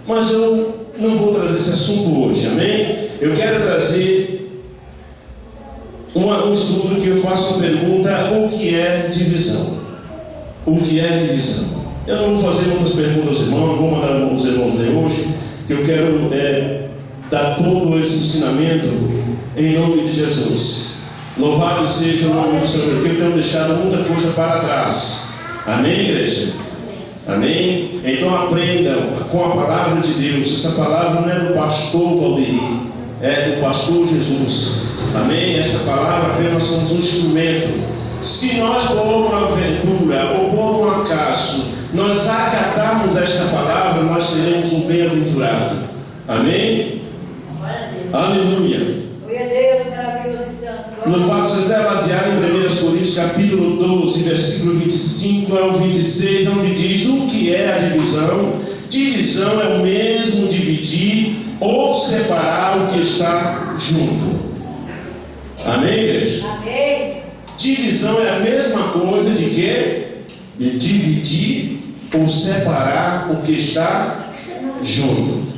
Mas eu não vou trazer esse assunto hoje, amém? Eu quero trazer um estudo que eu faço a pergunta: o que é divisão? O que é divisão? Eu não vou fazer muitas perguntas aos irmãos, vou mandar os irmãos ler hoje, que eu quero dar todo esse ensinamento em nome de Jesus. Louvado seja o nome do Senhor, porque eu tenho deixado muita coisa para trás. Amém, igreja? Amém? Então aprendam com a palavra de Deus. Essa palavra não é do pastor Valdir, é do pastor Jesus. Amém? Essa palavra apenas somos um instrumento. Se nós, por uma aventura ou por um acaso, nós acatarmos esta palavra, nós seremos um bem-aventurado. Amém? Aleluia. Louvado seja baseado em 1 Coríntios capítulo 12, versículo 25 ao 26, onde diz: o que é a divisão? Divisão é o mesmo dividir ou separar o que está junto. Amém, igreja? Amém. Divisão é a mesma coisa de quê? De dividir ou separar o que está junto.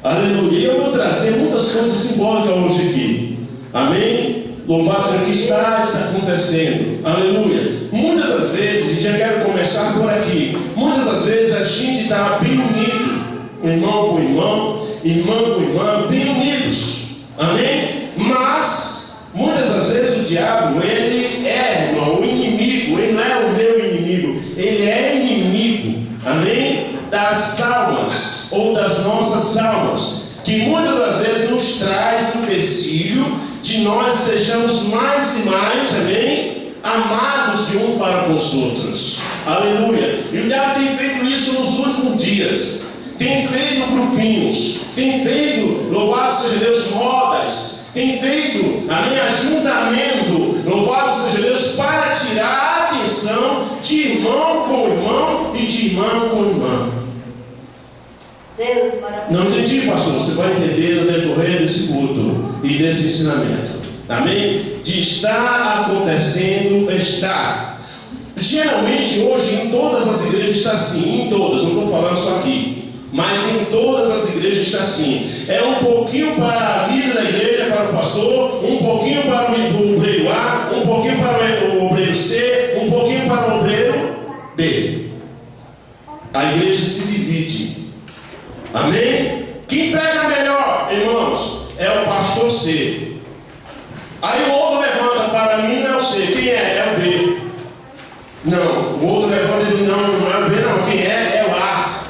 Aleluia. Eu vou trazer muitas coisas simbólicas hoje aqui. Amém? Louvado seja o que está acontecendo. Aleluia. Muitas das vezes, já quero começar por aqui, muitas das vezes a gente está bem unido, irmão com irmão, irmã com irmã, bem unidos. Amém? Mas muitas das vezes o diabo, ele é, irmão, o inimigo. Ele não é o meu inimigo, ele é inimigo, amém? Das almas, ou das nossas almas, que muitas das vezes nos traz empecilho de nós sejamos mais e mais, amém? Amados de um para com os outros. Aleluia. E o diabo tem feito isso nos últimos dias. Tem feito grupinhos, tem feito, louvado seja Deus, rodas, tem feito, amém, ajuntamento, louvado seja Deus, para tirar a atenção de irmão com irmão e de irmã com irmã. Deus maravilhoso. Não entendi, pastor? Você vai entender no decorrer desse culto e desse ensinamento. Amém? De estar acontecendo, está. Geralmente hoje em todas as igrejas está assim, em todas, não estou falando só aqui. Mas em todas as igrejas está assim. É um pouquinho para a vida da igreja, para o pastor, um pouquinho para o obreiro A, um pouquinho para o obreiro C, um pouquinho para o obreiro B. A igreja se divide. Amém? Quem prega melhor, irmãos, é o pastor C. Aí o outro levanta: para mim não é o C. Quem é? É o B. Não, o outro levanta e diz: não é o B não. Quem é? É o A.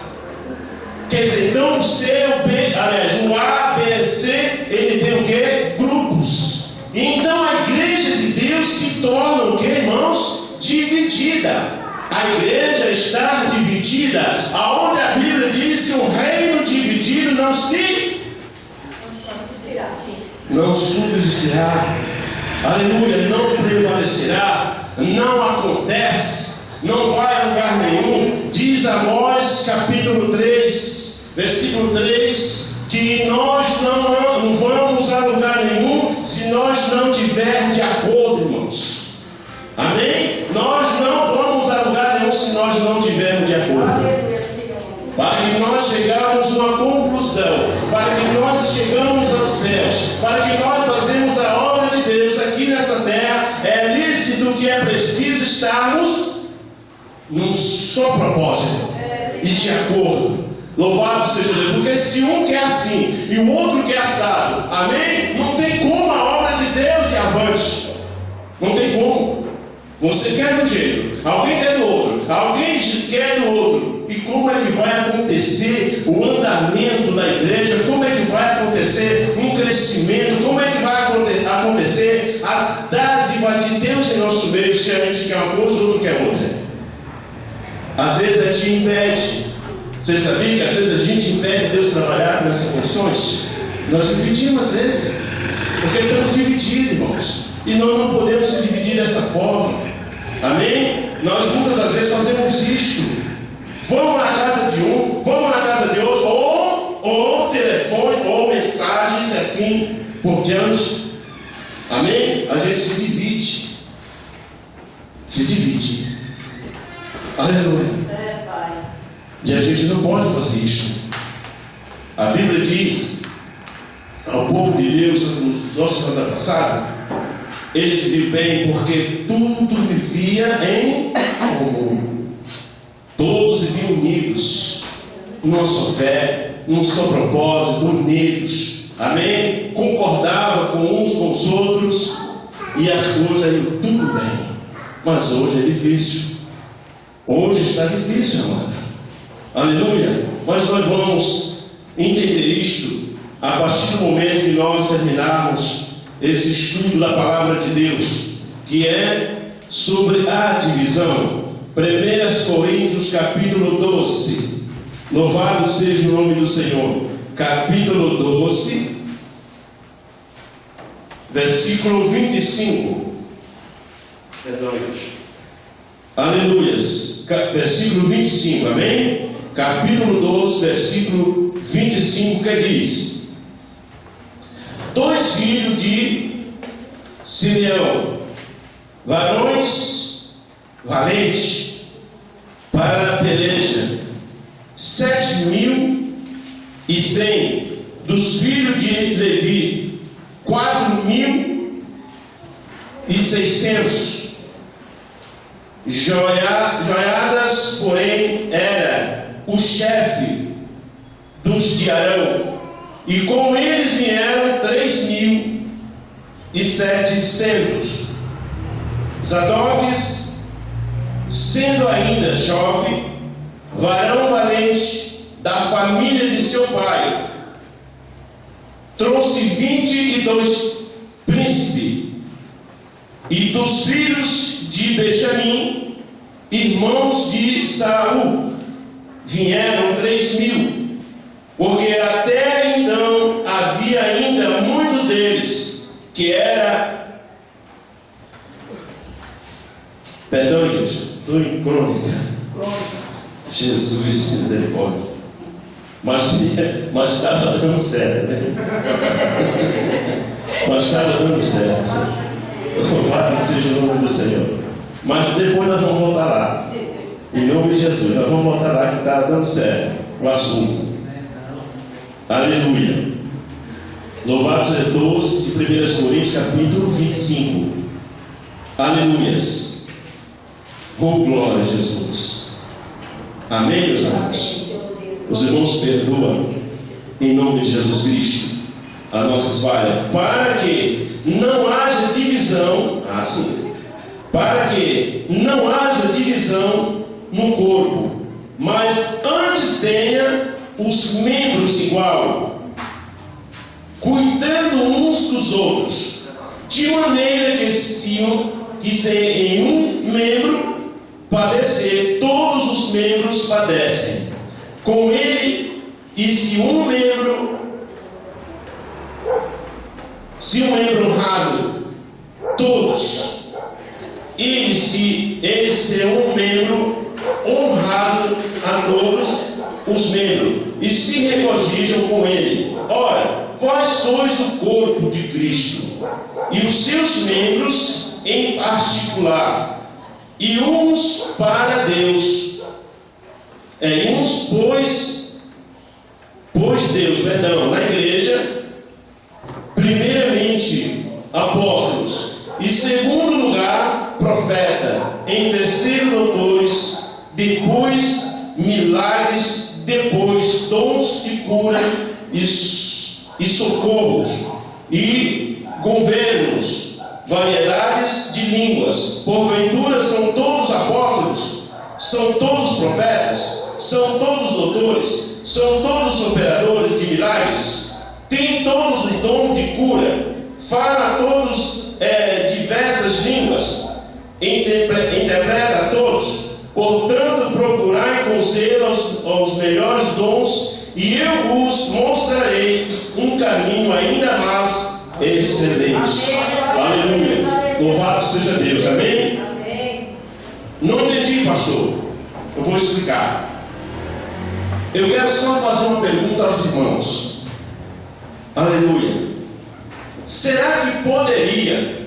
Quer dizer, então o C, o B, aliás, o A, B, C, ele tem o quê? Grupos. Então a igreja de Deus se torna o quê, irmãos? Dividida. A igreja está dividida, aonde a Bíblia diz que o reino dividido não subsistirá. Aleluia, não prevalecerá, não acontece, não vai a lugar nenhum. Diz Amós capítulo 3, versículo 3, que nós não vamos a lugar nenhum se nós não tivermos de acordo, irmãos. Amém? Nós não vamos a lugar nenhum se nós não tivermos de acordo. Para que nós chegamos a uma conclusão, para que nós chegamos aos céus, para que nós fazemos a obra de Deus aqui nessa terra, é lícito que é preciso estarmos num só propósito e de acordo. Louvado seja Deus, porque se um quer assim e o outro quer assado, amém? Não tem como a obra de Deus ir avante. Não tem como. Você quer de um jeito, alguém quer do outro, alguém quer do outro. E como é que vai acontecer o andamento da igreja? Como é que vai acontecer um crescimento? Como é que vai acontecer as dádivas de Deus em nosso meio, se a gente quer uma coisa ou outro quer outra? Às vezes a gente impede. Você sabia que às vezes a gente impede Deus trabalhar nessas condições? Nós dividimos às vezes, porque estamos divididos, irmãos. E nós não podemos se dividir dessa forma. Amém? Nós muitas das vezes fazemos isto. Vamos na casa de um, vamos na casa de outro, ou telefone, ou mensagens assim por diante. Amém? A gente se divide. Se divide. Aleluia. E a gente não pode fazer isso. Bíblia diz ao povo de Deus, os nossos antepassados, eles viviam bem porque tudo vivia em comum. Todos viviam unidos, numa só fé, num só propósito, unidos. Amém? Concordava com uns com os outros e as coisas iam tudo bem. Mas hoje é difícil. Hoje está difícil, amado. Aleluia. Mas nós vamos entender isto a partir do momento que nós terminarmos esse estudo da palavra de Deus, que é sobre a divisão. 1 Coríntios capítulo 12. Louvado seja o nome do Senhor. Capítulo 12, versículo 25. Perdão, aleluias. Versículo 25, amém? Capítulo 12, versículo 25, que diz: 2 filhos de Simeão, varões valentes para a peleja, 7.100 dos filhos de Levi, 4.600. Joiadas, porém, era o chefe dos de Arão, e com eles vieram 3.700. Zadoques, sendo ainda jovem, varão valente da família de seu pai, trouxe 22 príncipes, e dos filhos de Benjamim, irmãos de Saul, vieram 3.000, porque até então havia ainda muitos deles que era, perdão, igreja, estou em crônica. Jesus, misericórdia. Mas estava dando certo, né? Mas estava dando certo. Louvado seja o nome do Senhor. Mas depois nós vamos voltar lá. Em nome de Jesus, nós vamos voltar lá que está dando certo o assunto. Aleluia. Louvado seja Deus. De 1 Coríntios capítulo 25. Aleluias. Oh, glória a Jesus. Amém, meus amados? Os irmãos perdoam em nome de Jesus Cristo as nossas falhas, para que não haja divisão, para que não haja divisão no corpo, mas antes tenha os membros igual, cuidando uns dos outros, de maneira que se em um membro padecer, todos os membros padecem com ele, e se um membro honrado, todos, e se um membro honrado a todos os membros, e se regozijam com ele. Ora, vós sois o corpo de Cristo, e os seus membros em particular, e uns para Deus, na igreja, primeiramente apóstolos, e segundo lugar profeta, em terceiro doutores, depois milagres, depois dons de cura e socorros, e governos, variedades de línguas. Porventura são todos apóstolos? São todos profetas? São todos doutores? São todos operadores de milagres? Têm todos os dons de cura? Fala todos diversas línguas? Interpreta a todos? Portanto, procurai com zelo os melhores dons, e eu vos mostrarei um caminho ainda mais excelente. Aleluia. Louvado seja Deus. Amém? Não entendi, pastor. Eu vou explicar. Eu quero só fazer uma pergunta aos irmãos. Aleluia. Será que poderia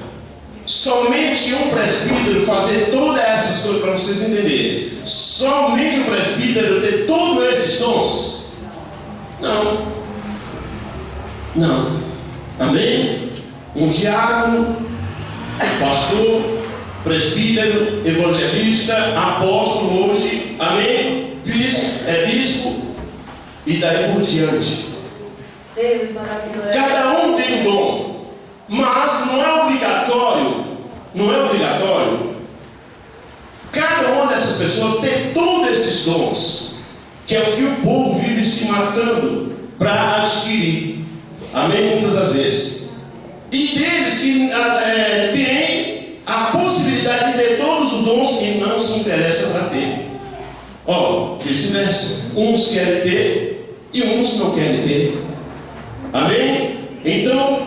somente um presbítero fazer todas essas coisas, para vocês entenderem? Somente um presbítero ter todos esses dons? Não. Não. Amém? Um diácono, pastor, presbítero, evangelista, apóstolo hoje, amém? Bispo, e daí por diante. Cada um tem um dom, mas não é obrigatório, cada uma dessas pessoas ter todos esses dons, que é o que o povo vive se matando para adquirir, amém? Muitas das vezes. E deles que têm a possibilidade de ter todos os dons e não se interessam para ter. Vice-versa. Uns querem ter e uns não querem ter. Amém? Então,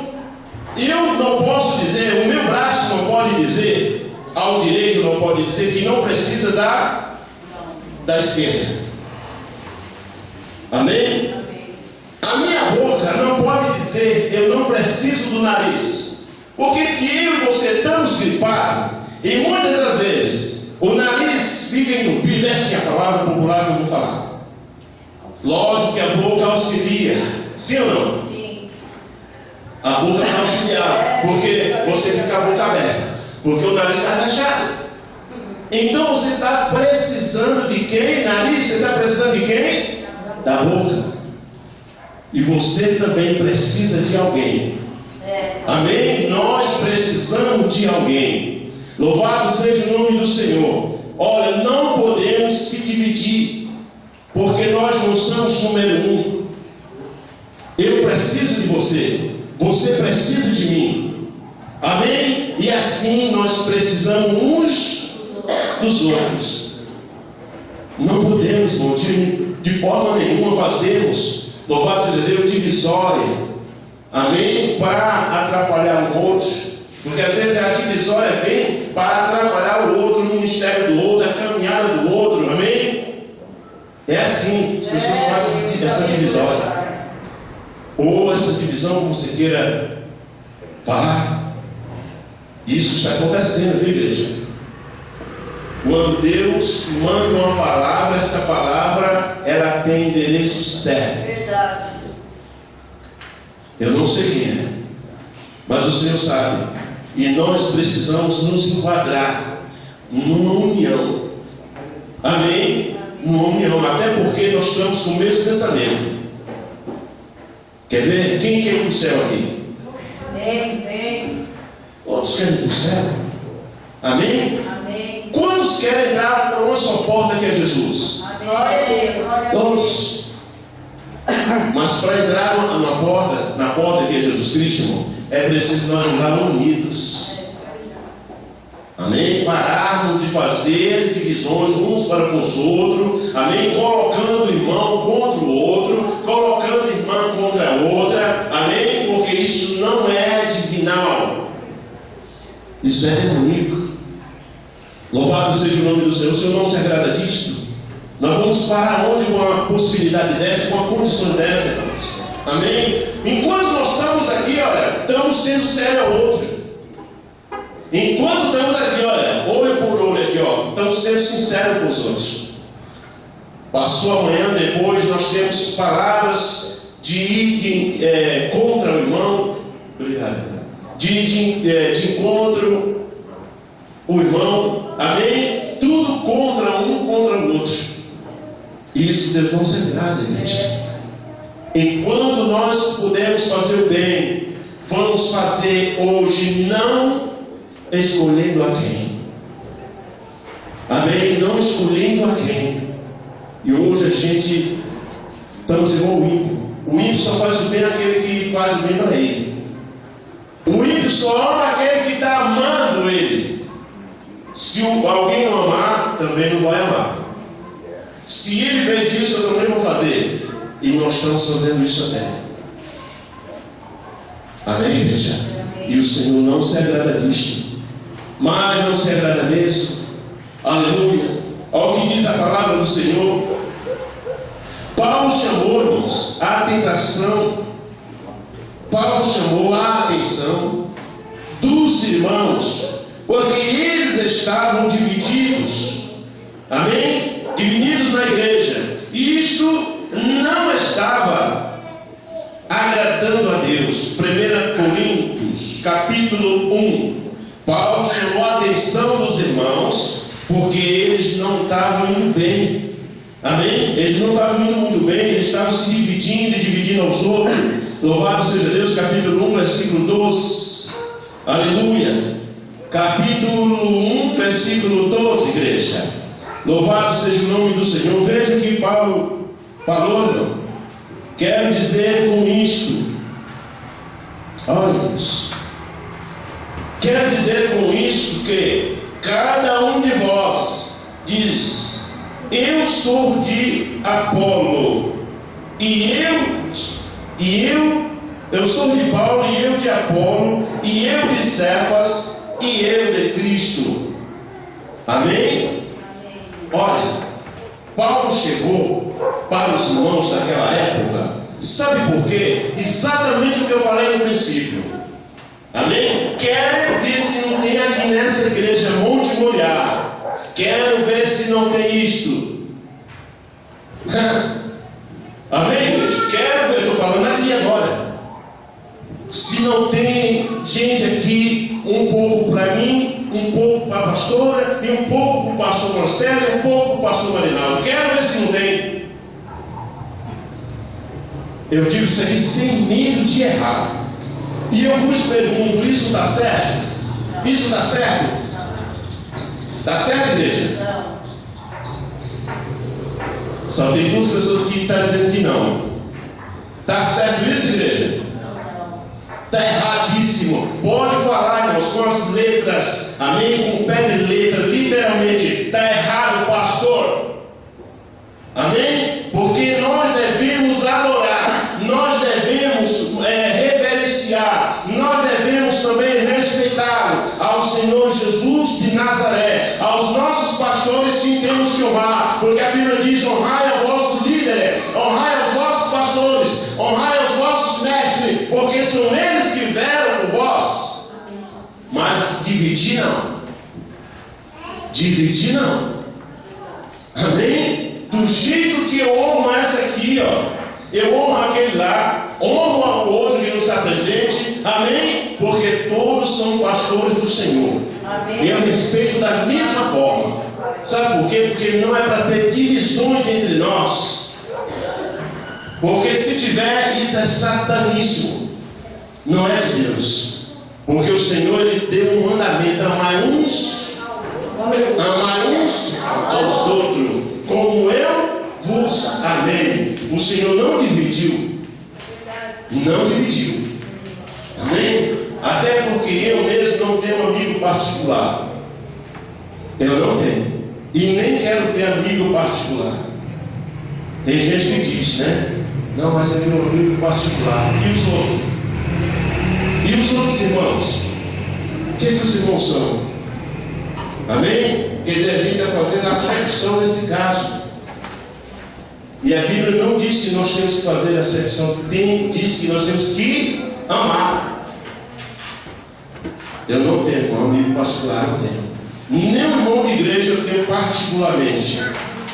eu não posso dizer, o meu braço não pode dizer, ao direito não pode dizer que não precisa da esquerda. Amém? A minha boca não pode dizer, eu não preciso do nariz. Porque se eu e você estamos gripados, e muitas das vezes o nariz fica entupido, essa é a palavra popular que eu vou falar. Lógico que a boca auxilia, sim ou não? Sim. A boca vai auxiliar, porque você fica com a boca aberta, porque o nariz está fechado. Então você está precisando de quem? Nariz, você está precisando de quem? Da boca. E você também precisa de alguém. Amém? Nós precisamos de alguém. Louvado seja o nome do Senhor. Olha, não podemos se dividir, porque nós não somos número um. Eu preciso de você, você precisa de mim. Amém? E assim nós precisamos uns dos outros. Não podemos, irmão, de forma nenhuma fazermos, louvado seja Deus, divisória, amém? Para atrapalhar o outro, porque às vezes a divisória vem para atrapalhar o outro, o ministério do outro, a caminhada do outro, amém? É assim, as pessoas fazem essa divisória, ou essa divisão, como você queira falar. Isso está acontecendo, viu, igreja? Quando Deus manda uma palavra, esta palavra, ela tem endereço certo. Verdade. Eu não sei quem é, mas o Senhor sabe. E nós precisamos nos enquadrar numa união. Amém? Numa união, até porque nós estamos com o mesmo pensamento. Quer ver? Quem quer ir para o céu aqui? Amém. Todos querem ir para o céu? Amém? Amém. Quantos querem entrar por uma só porta que é Jesus? Amém. Todos. Mas para entrar na porta que é Jesus Cristo, irmão, é preciso nós andarmos unidos. Amém? Pararmos de fazer divisões uns para com os outros. Amém? Colocando o irmão contra o outro, colocando a irmã contra a outra. Amém? Porque isso não é divinal. Isso é demoníaco. Louvado seja o nome do Senhor. O Senhor não se agrada disto. Nós vamos parar onde com uma possibilidade dessa, com uma condição dessa, irmãos. Amém? Enquanto nós estamos aqui, olha, estamos sendo sérios ao outro. Enquanto estamos aqui, olha, olho por olho aqui, ó, estamos sendo sinceros com os outros. Passou amanhã, depois nós temos palavras de ir contra o irmão. Obrigado. De encontro o irmão. Amém? Tudo contra um, contra o outro. Isso Deus não se agrada, igreja. Enquanto nós pudermos fazer o bem, vamos fazer hoje, não escolhendo a quem. Amém? Não escolhendo a quem. E hoje a gente estamos igual o ímpio. O ímpio só faz o bem àquele que faz o bem para ele. O ímpio só ama aquele que está amando ele. Se alguém não amar, também não vai amar. Se ele fez isso, eu também vou fazer. E nós estamos fazendo isso até. Amém, igreja? E o Senhor não se agrada disto. Mas não se agrada nisso. Aleluia. Olha o que diz a palavra do Senhor. Paulo chamou-nos a tentação. Paulo chamou a atenção dos irmãos, porque eles estavam divididos. Amém? Divididos na igreja. E isto não estava agradando a Deus. capítulo 1, Paulo chamou a atenção dos irmãos, porque eles não estavam indo bem. Amém? Eles não estavam indo muito bem, eles estavam se dividindo e dividindo aos outros. Louvado seja Deus, capítulo 1, versículo 12. Aleluia. Capítulo 1, versículo 12, igreja. Louvado seja o nome do Senhor. Veja o que Paulo falou, irmão. Quero dizer com isto, olha isso. Quero dizer com isso que cada um de vós diz: eu sou de Apolo, eu sou de Paulo, e eu de Apolo, e eu de Cefas, e eu de Cristo. Amém? Olha, Paulo chegou para os irmãos daquela época, sabe por quê? Exatamente o que eu falei no princípio. Amém? Quero ver se não tem aqui nessa igreja Monte Moriá. Quero ver se não tem isto. Amém, igreja? Quero ver, estou falando aqui agora. Se não tem gente aqui, um pouco para mim, um pouco para a pastora, e um pouco para o pastor Marcelo, e um pouco para o pastor Marinaldo. Quero ver se não tem. Eu digo isso aqui sem medo de errar. E eu vos pergunto, isso está certo? Isso está certo? Está certo, igreja? Não. Só tem duas pessoas que estão dizendo que não. Está certo isso, igreja? Não. Está erradíssimo. Pode falar, irmãos, com as letras. Amém? Com o pé de letra, literalmente. Está errado, pastor. Amém? Porque nós devemos adorar. Nós devemos reverenciar. Nós devemos também respeitar ao Senhor Jesus de Nazaré. Aos nossos pastores sim temos que honrar. Porque a Bíblia diz: honrai aos vossos líderes, honrai aos vossos pastores, honrai aos vossos mestres, porque são eles que velam por vós. Mas dividir não. Dividir não. Amém? Do jeito que eu honro essa aqui, ó. Eu honro aquele lá, honro ao outro que não está presente, amém? Porque todos são pastores do Senhor. Amém. E eu respeito da mesma forma. Sabe por quê? Porque não é para ter divisões entre nós. Porque se tiver, isso é sataníssimo. Não é de Deus. Porque o Senhor, Ele deu um mandamento: amar uns aos outros, como eu vos amei. O Senhor não dividiu. Não dividiu. Amém? Até porque eu mesmo não tenho amigo particular. Eu não tenho. E nem quero ter amigo particular. Tem gente que diz, né? Não, mas é meu amigo particular. E os outros? E os outros irmãos? O que os irmãos são? Amém? Quer dizer, a gente está fazendo a acepção nesse caso. E a Bíblia não diz que nós temos que fazer acepção, diz que nós temos que amar. Eu não tenho um amigo particular, não tenho. Nem um irmão de igreja eu tenho particularmente.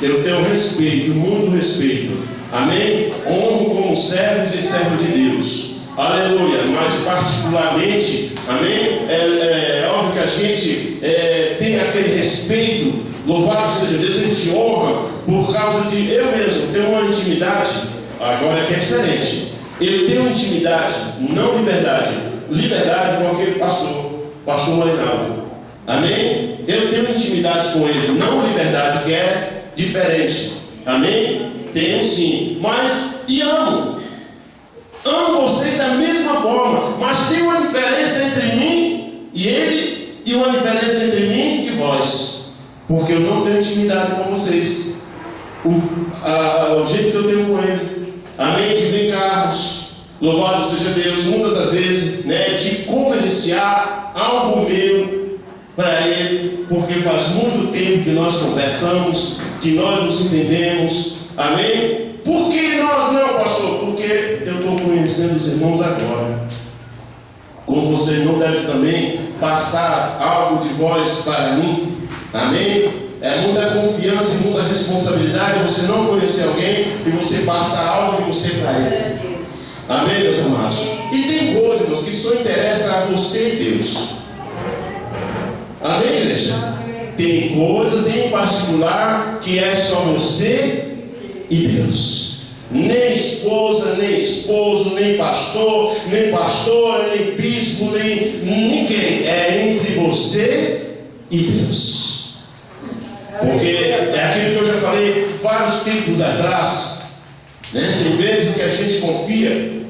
Eu tenho respeito, muito respeito. Amém? Honro como servos e servos de Deus. Aleluia. Mas particularmente, amém? É óbvio que a gente tem aquele respeito. Louvado seja Deus, a gente honra por causa de eu mesmo tenho uma intimidade. Agora que é diferente. Eu tenho intimidade, não liberdade. Liberdade com aquele pastor Marinaldo. Amém? Eu tenho intimidade com ele, não liberdade, que é diferente. Amém? Tenho sim, mas e amo. Amo vocês da mesma forma, mas tem uma diferença entre mim e ele, e uma diferença entre mim e vós. Porque eu não tenho intimidade com vocês. O jeito que eu tenho com ele. Amém? De brincarmos. Louvado seja Deus. Muitas das vezes, né? De confidenciar algo meu para ele. Porque faz muito tempo que nós conversamos, que nós nos entendemos. Amém? Por que nós não, pastor? Porque eu estou conhecendo os irmãos agora. Como você não deve também passar algo de vós para mim. Amém? É muita confiança e muita responsabilidade você não conhecer alguém e você passa algo de você para ele. Amém, meus amados? E tem coisas, irmãos, que só interessam a você e Deus. Amém, igreja? Tem coisas em particular que é só você e Deus. Nem esposa, nem esposo, nem pastor, nem pastora, nem bispo, nem ninguém. É entre você e Deus. Porque é aquilo que eu já falei vários tempos atrás, né? Tem vezes que a gente confia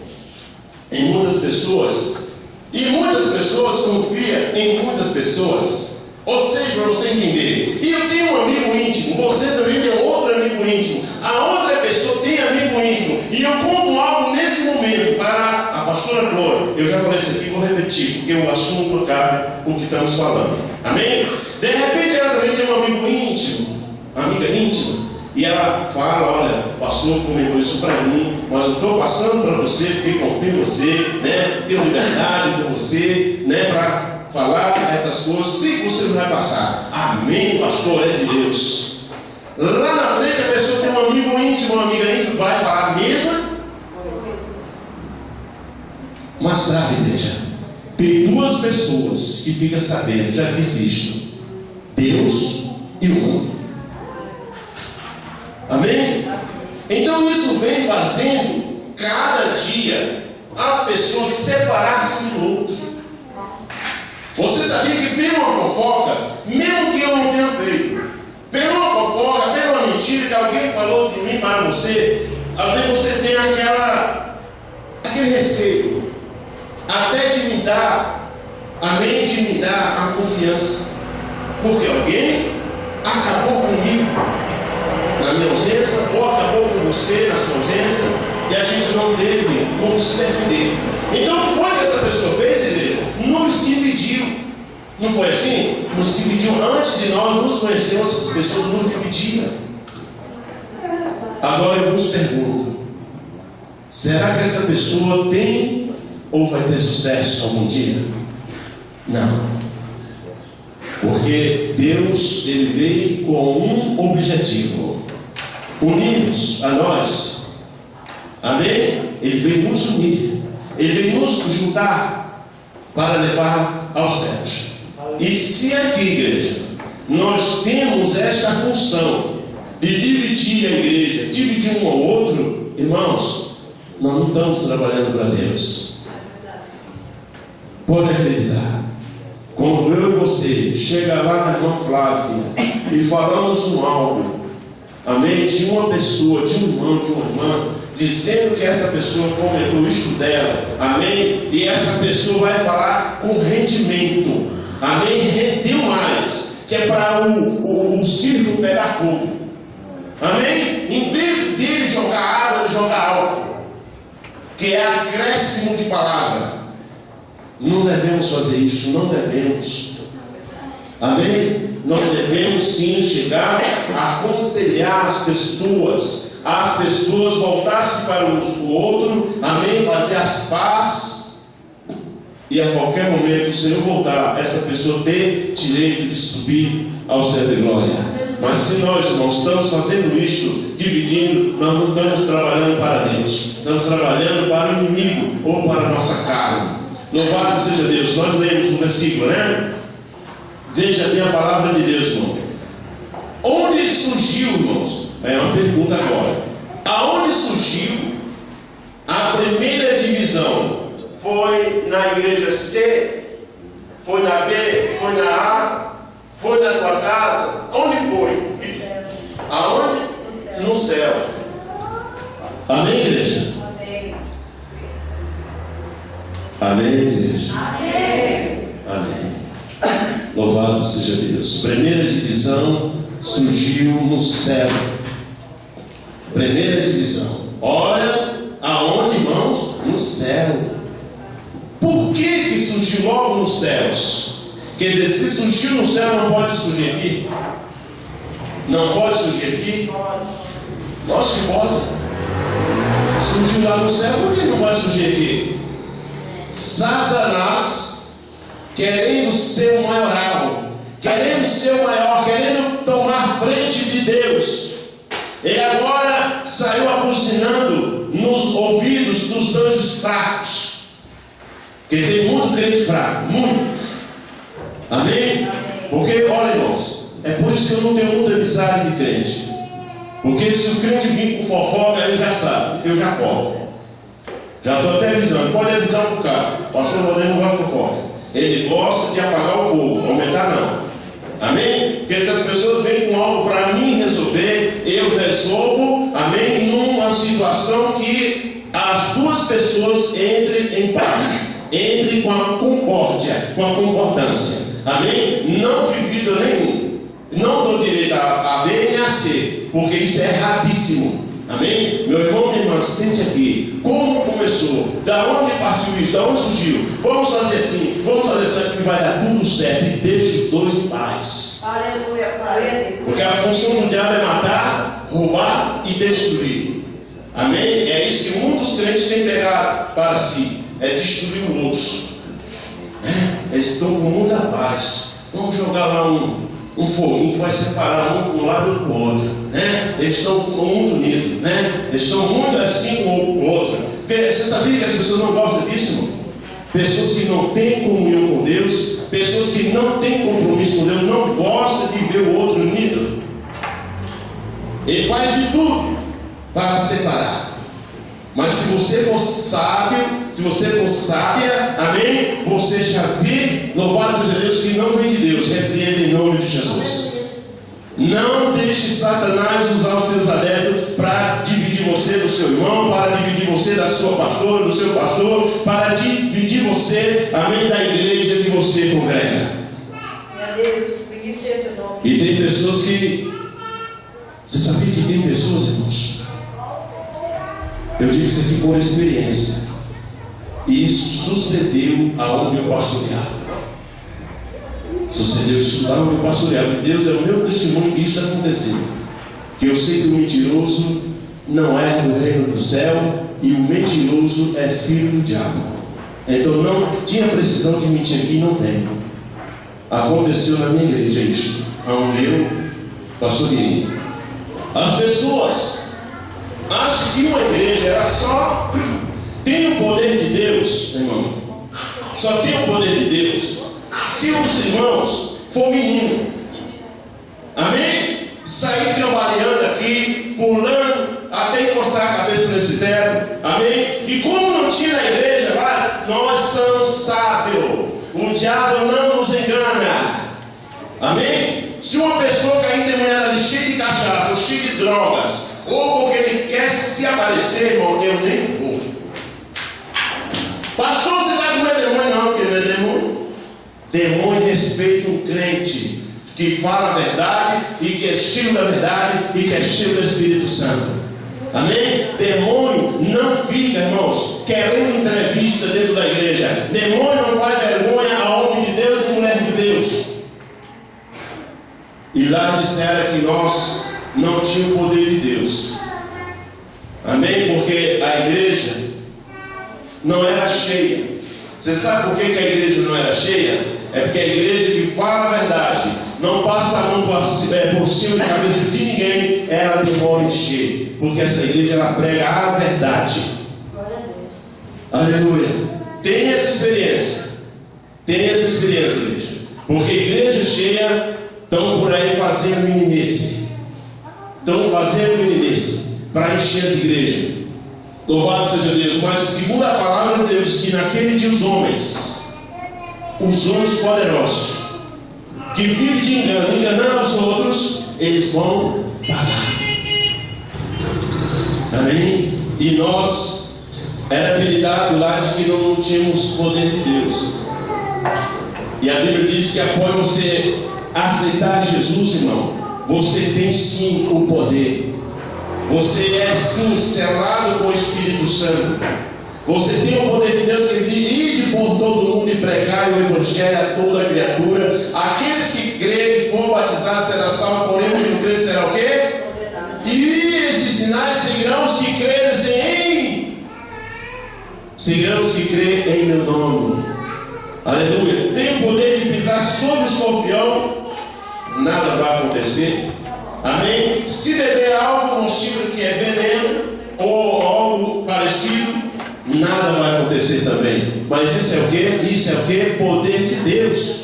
em muitas pessoas, e muitas pessoas confiam em muitas pessoas. Ou seja, para você entender, e eu tenho um amigo íntimo, você também tem outro amigo íntimo, a outra pessoa tem amigo íntimo, e eu conto algo nesse momento para a pastora Flor. Eu já falei isso aqui, vou repetir, porque o assunto cabe com o que estamos falando. Amém? De repente ela também tem um amigo íntimo, amiga íntima, e ela fala: olha, o pastor comentou isso para mim, mas eu estou passando para você, porque confio em você, né? Tenho liberdade com você, né? Para falar essas coisas, sei que você não vai passar. Amém, pastor, é de Deus. Lá na frente a pessoa tem um amigo íntimo, uma amiga íntima, vai para a mesa. Mas sabe, igreja, tem duas pessoas que ficam sabendo, já disse isto: Deus e o mundo. Amém? Então isso vem fazendo cada dia as pessoas separar-se um do outro. Você sabia que pela uma fofoca, mesmo que eu não tenha feito, pela uma fofoca, pela uma mentira que alguém falou de mim para você, às vezes você tem aquele receio, até de me dar, amém, de me dar a confiança, porque alguém acabou comigo na minha ausência, ou acabou com você na sua ausência, e a gente não teve como se defender. Então, o que foi que essa pessoa fez, igreja? Nos dividiu. Não foi assim? Nos dividiu. Antes de nós nos conhecermos, essas pessoas nos dividiam. Agora eu vos pergunto: será que essa pessoa tem ou vai ter sucesso algum dia? Não. Porque Deus, Ele veio com um objetivo: unir-nos a nós. Amém? Ele veio nos unir. Ele veio nos juntar para levar aos céus. E se aqui, igreja, nós temos esta função de dividir a igreja, dividir um ao outro, irmãos, nós não estamos trabalhando para Deus. Pode acreditar. Quando eu e você chega lá na irmã Flávia e falamos um algo, amém, de uma pessoa, de um irmão, de uma irmã, dizendo que essa pessoa cometeu isso dela, amém, e essa pessoa vai falar com rendimento, amém, rendeu mais, que é para o circo pegar fogo, amém, em vez dele jogar água, ele joga álcool, que é acréscimo de palavra. Não devemos fazer isso, não devemos, amém. Nós devemos sim chegar a aconselhar as pessoas voltar-se para o outro, amém, fazer as pazes, e a qualquer momento o Senhor voltar, essa pessoa ter direito de subir ao céu de glória. Mas se nós, irmãos, estamos fazendo isto, dividindo, nós não estamos trabalhando para Deus, estamos trabalhando para o inimigo ou para a nossa carne. Louvado seja Deus. Nós lemos um versículo, né? Veja bem a palavra de Deus, irmão. Onde surgiu, irmãos? É uma pergunta agora. Aonde surgiu a primeira divisão? Foi na igreja C? Foi na B? Foi na A? Foi na tua casa? Onde foi? Aonde? No céu. Amém, igreja? Amém, igreja? Amém. Amém. Louvado seja Deus. Primeira divisão surgiu no céu. Primeira divisão. Olha aonde, irmãos? No céu. Por que surgiu logo nos céus? Quer dizer, se surgiu no céu, não pode surgir aqui? Não pode surgir aqui? Nossa, que pode. Surgiu lá no céu, por que não pode surgir aqui? Satanás, querendo ser o maioral, querendo ser o maior, querendo tomar frente de Deus, ele agora saiu abucinando nos ouvidos dos os anjos fracos. Porque tem muito crente fraco, muito. Amém? Porque, olha, irmãos, é por isso que eu não tenho muita amizade de crente. Porque se o crente vir com fofoca, ele já sabe, eu já corro. Já estou até avisando, pode avisar para o cara. O pastor Moreno não gosta de fofoca. Ele gosta de apagar o fogo, aumentar não. Amém? Porque se as pessoas vêm com algo para mim resolver, eu resolvo, amém? Numa situação que as duas pessoas entrem em paz, entrem com a concórdia, com a concordância. Amém? Não divido nenhum. Não dou direito a B nem a C, porque isso é erradíssimo. Amém? Meu irmão, minha irmã, sente aqui. Como começou? Da onde partiu isso? Da onde surgiu? Vamos fazer assim, vamos fazer assim, que vai dar tudo certo. E deixe os dois em paz. Aleluia. Porque a função do diabo é matar, roubar e destruir. Amém? É isso que muitos crentes têm pegado para si. É destruir os outros. Eles estão com muita paz. Vamos jogar lá um foguinho que vai separar um lado do outro, né? Eles estão muito unidos, né? Eles estão muito assim um com o outro. Você sabia que as pessoas não gostam disso, irmão? Pessoas que não têm comunhão com Deus, pessoas que não têm compromisso com Deus, não gostam de ver o outro unido. Ele faz de tudo para separar. Mas se você for sábio, se você for sábia, amém? Você já vê, louvado seja Deus, que não vem de Deus. Repreenda em nome de Jesus. Não deixe Satanás usar os seus adeptos para dividir você do seu irmão, para dividir você da sua pastora, do seu pastor, para dividir você, amém, da igreja que você congrega. E tem pessoas que... Você sabia que tem pessoas, irmãos? Eu digo isso aqui por experiência. E isso sucedeu aonde eu pastoreava. Sucedeu isso lá onde eu pastoreava. E Deus é o meu testemunho que isso aconteceu. Que eu sei que o mentiroso não é do reino do céu e o mentiroso é filho do diabo. Então não tinha precisão de mentir aqui, não tem. Aconteceu na minha igreja isso, onde eu pastoreei. As pessoas acham que uma igreja era só tem o poder de Deus, irmão. Só tem o poder de Deus se os irmãos for menino. Amém? Sair trabalhando aqui, pulando até encostar a cabeça nesse teto. Amém? E como não tinha na igreja lá, nós somos sábios. O diabo não nos engana. Amém? Se uma pessoa cair endemoniada cheia de cachaça, cheia de drogas, ou porque ele quer se aparecer, irmão, eu nem vou. Pastor, você vai comer demônio? Não, porque não é demônio. Demônio respeita um crente que fala a verdade e que é cheio da verdade e que é cheio do Espírito Santo. Amém? Demônio não fica, irmãos, querendo entrevista dentro da igreja. Demônio não faz vergonha a homem de Deus e mulher de Deus. E lá disseram que nós não tínhamos o poder de Deus. Amém? Porque a igreja não era cheia. Você sabe por que a igreja não era cheia? É porque a igreja que fala a verdade, não passa a mão por cima da cabeça de ninguém, ela demora encher. Porque essa igreja ela prega a verdade. Glória a Deus. Aleluia. Tem essa experiência. Tem essa experiência, igreja. Porque igreja cheia estão por aí fazendo meninice. Estão fazendo meninice para encher as igrejas. Louvado seja Deus. Mas segundo a palavra de Deus, que naquele dia os homens poderosos, que vivem de engano, enganando os outros, eles vão pagar. Amém? E nós era habilitado lá de que não tínhamos poder de Deus. E a Bíblia diz que após você aceitar Jesus, irmão, você tem sim o poder. Você é sim selado com o Espírito Santo. Você tem o poder de Deus de ir por todo mundo e pregar o Evangelho a toda criatura. Aqueles que crerem e foram batizados serão salvos, porém os que não crerem serão o quê? E esses sinais seguirão os que crerem seguirão os que crerem em meu nome. Aleluia. Tem o poder de pisar sobre o escorpião, nada vai acontecer. Amém? Se beber algo combustível que é veneno ou algo parecido, nada vai acontecer também. Mas isso é o quê? Isso é o quê? Poder de Deus.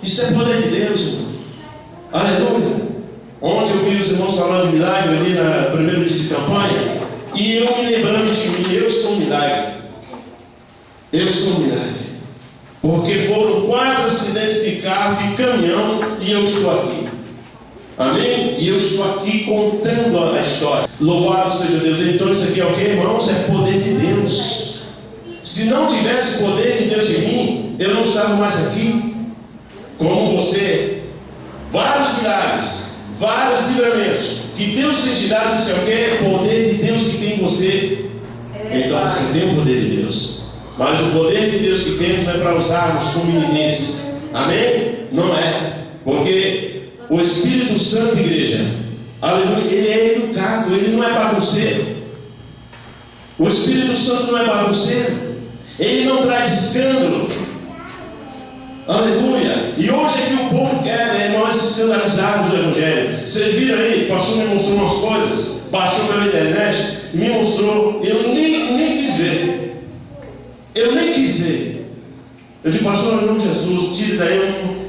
Isso é poder de Deus, irmão. Aleluia. Ontem eu vi os irmãos falando de milagre ali no primeiro dia de campanha, e eu me lembrando de mim, eu sou um milagre. Eu sou um milagre. Porque foram 4 acidentes de carro, de caminhão, e eu estou aqui. Amém? E eu estou aqui contando a história. Louvado seja Deus. Então isso aqui é o que, irmãos? É poder de Deus. Se não tivesse poder de Deus em mim, eu não estava mais aqui. Como você. Vários milagres, vários livramentos que Deus tem te dado, isso é o que? É o poder de Deus que tem em você. Então você tem o poder de Deus. Mas o poder de Deus que temos não é para usarmos com meninice. Amém? Não é. Porque o Espírito Santo, igreja, aleluia, ele é educado, ele não é bagunceiro. O Espírito Santo não é bagunceiro. Ele não traz escândalo. Aleluia. E hoje é que o povo quer, né? Nós escandalizarmos o Evangelho. Vocês viram aí, o pastor me mostrou umas coisas, baixou pela internet, me mostrou, eu nem quis ver. Eu nem quis ver. Eu disse, pastor, em nome de Jesus, tire daí,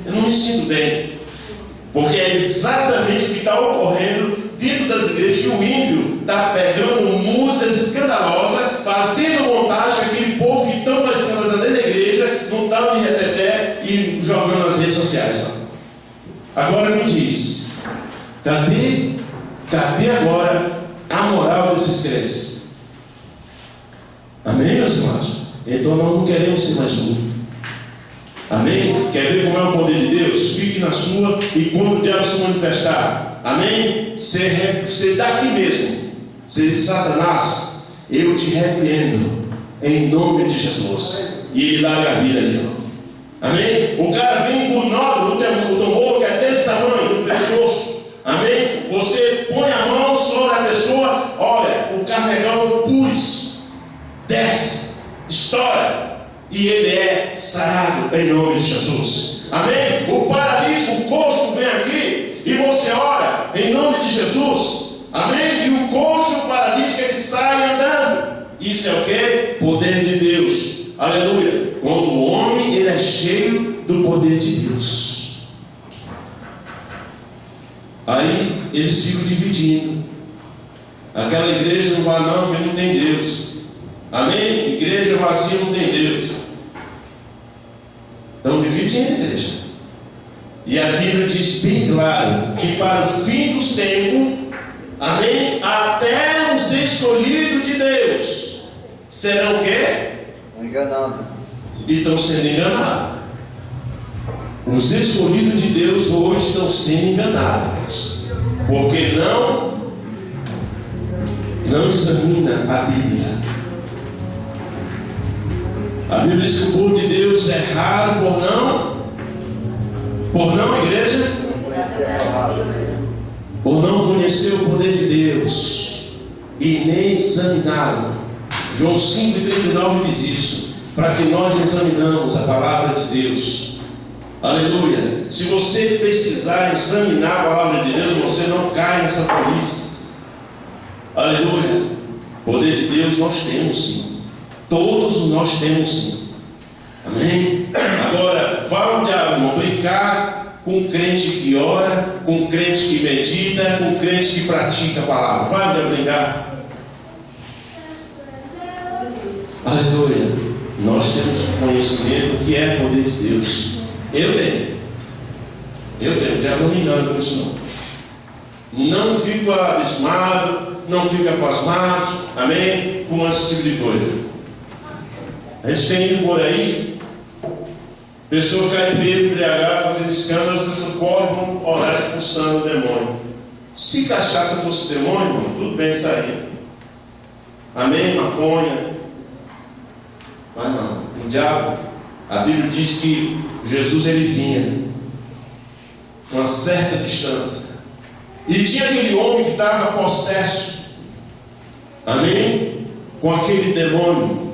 eu não me sinto bem. Porque é exatamente o que está ocorrendo dentro das igrejas, que o ímpio está pegando músicas escandalosas, fazendo montagem, aquele povo que estão escandalizando dentro da igreja, não está de reteté e jogando nas redes sociais. Agora me diz, cadê agora a moral desses crentes? Amém, meus irmãos? Então nós não queremos ser mais um. Amém? Quer ver como é o poder de Deus? Fique na sua, e quando o diabo se manifestar, amém? Você daqui mesmo, você diz, Satanás, eu te repreendo em nome de Jesus. E ele larga a vida ali. Amém? O cara vem com o nó do tambor que é desse tamanho, no pescoço. Amém? Você põe a mão sobre a pessoa, olha, o carregão pus, desce, estoura. E ele é sarado em nome de Jesus. Amém? O paralítico, o coxo vem aqui e você ora em nome de Jesus. Amém? E o coxo, o paralítico, ele sai andando. Isso é o que? Poder de Deus. Aleluia. Quando o homem ele é cheio do poder de Deus. Aí eles ficam dividindo. Aquela igreja não vai não, porque não tem Deus. Amém? Igreja vazia não tem Deus. Estão dividindo a igreja. E a Bíblia diz bem claro que para o fim dos tempos, amém? Até os escolhidos de Deus serão o quê? Enganados. E estão sendo enganados. Os escolhidos de Deus hoje estão sendo enganados. Porque não examina a Bíblia. A Bíblia diz que o povo de Deus é raro por não, igreja? Por não conhecer o poder de Deus e nem examiná-lo. João 5,39 diz isso, para que nós examinamos a palavra de Deus. Aleluia. Se você precisar examinar a palavra de Deus, você não cai nessa tolice. Aleluia. Poder de Deus nós temos sim. Todos nós temos sim. Amém? Agora, vai o diabo, irmão, brincar com um crente que ora, com um crente que medita, com um crente que pratica a palavra. Vai o diabo brincar. Aleluia. Nós temos conhecimento que é poder de Deus. Eu tenho. O diabo não me engana com isso não. Não fico abismado, não fico pasmado, amém? Com esse tipo de coisa. A gente tem ido por aí, pessoa cai bêbado, embriagado, fazendo escândalo, as pessoas correm, orar expulsando o demônio. Se cachaça fosse demônio, irmão, tudo bem isso aí. Amém? Maconha. Mas não, o diabo, a Bíblia diz que Jesus ele vinha a uma certa distância. E tinha aquele homem que estava possesso. Amém? Com aquele demônio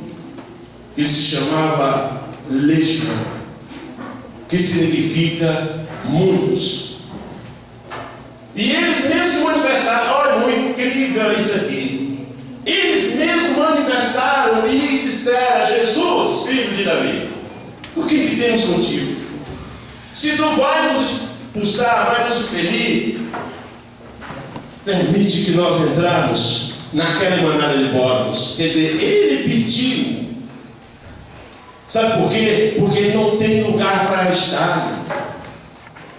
que se chamava Legião, que significa muitos. E eles mesmos se manifestaram, olha, muito incrível isso aqui. Eles mesmos manifestaram e disseram: Jesus, filho de Davi, o que temos contigo? Se tu vai nos expulsar, vai nos expelir, permite que nós entramos naquela manada de porcos. Quer dizer, ele pediu. Sabe por quê? Porque ele não tem lugar para estar.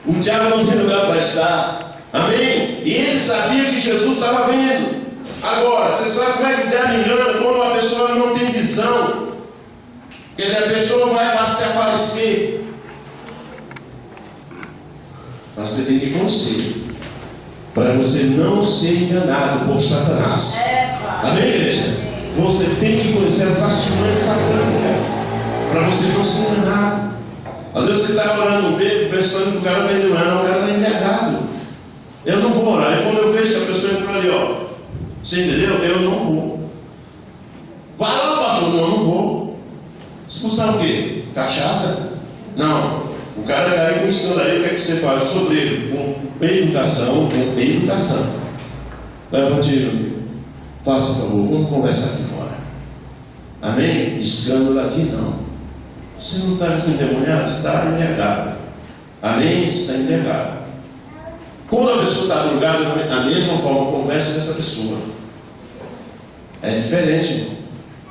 O diabo não tem lugar para estar. Amém? E ele sabia que Jesus estava vendo. Agora, você sabe como é que o diabo engana quando a pessoa não tem visão? Quer dizer, a pessoa vai se aparecer. Mas você tem que conhecer, para você não ser enganado por Satanás. Amém, igreja? Você tem que conhecer as artimanhas satânicas, para você não ser enganado. Às vezes você está orando no beco, pensando que o cara vai orar, não, o cara está enganado. Eu não vou orar. E quando eu vejo que a pessoa entrou ali, ó, você entendeu? Eu não vou. Vai lá, pastor. Não vou. Expulsar o quê? Cachaça? Não. O cara caiu com isso aí, o que é que você faz? Sobre ele, com educação, Leva um tiro. Faça, por favor, vamos conversar aqui fora. Amém? Escândalo aqui não. Você não está endemoniado, você está envergado. Amém? Você está envergado. Quando a pessoa está drogada, da mesma forma, conversa com essa pessoa. É diferente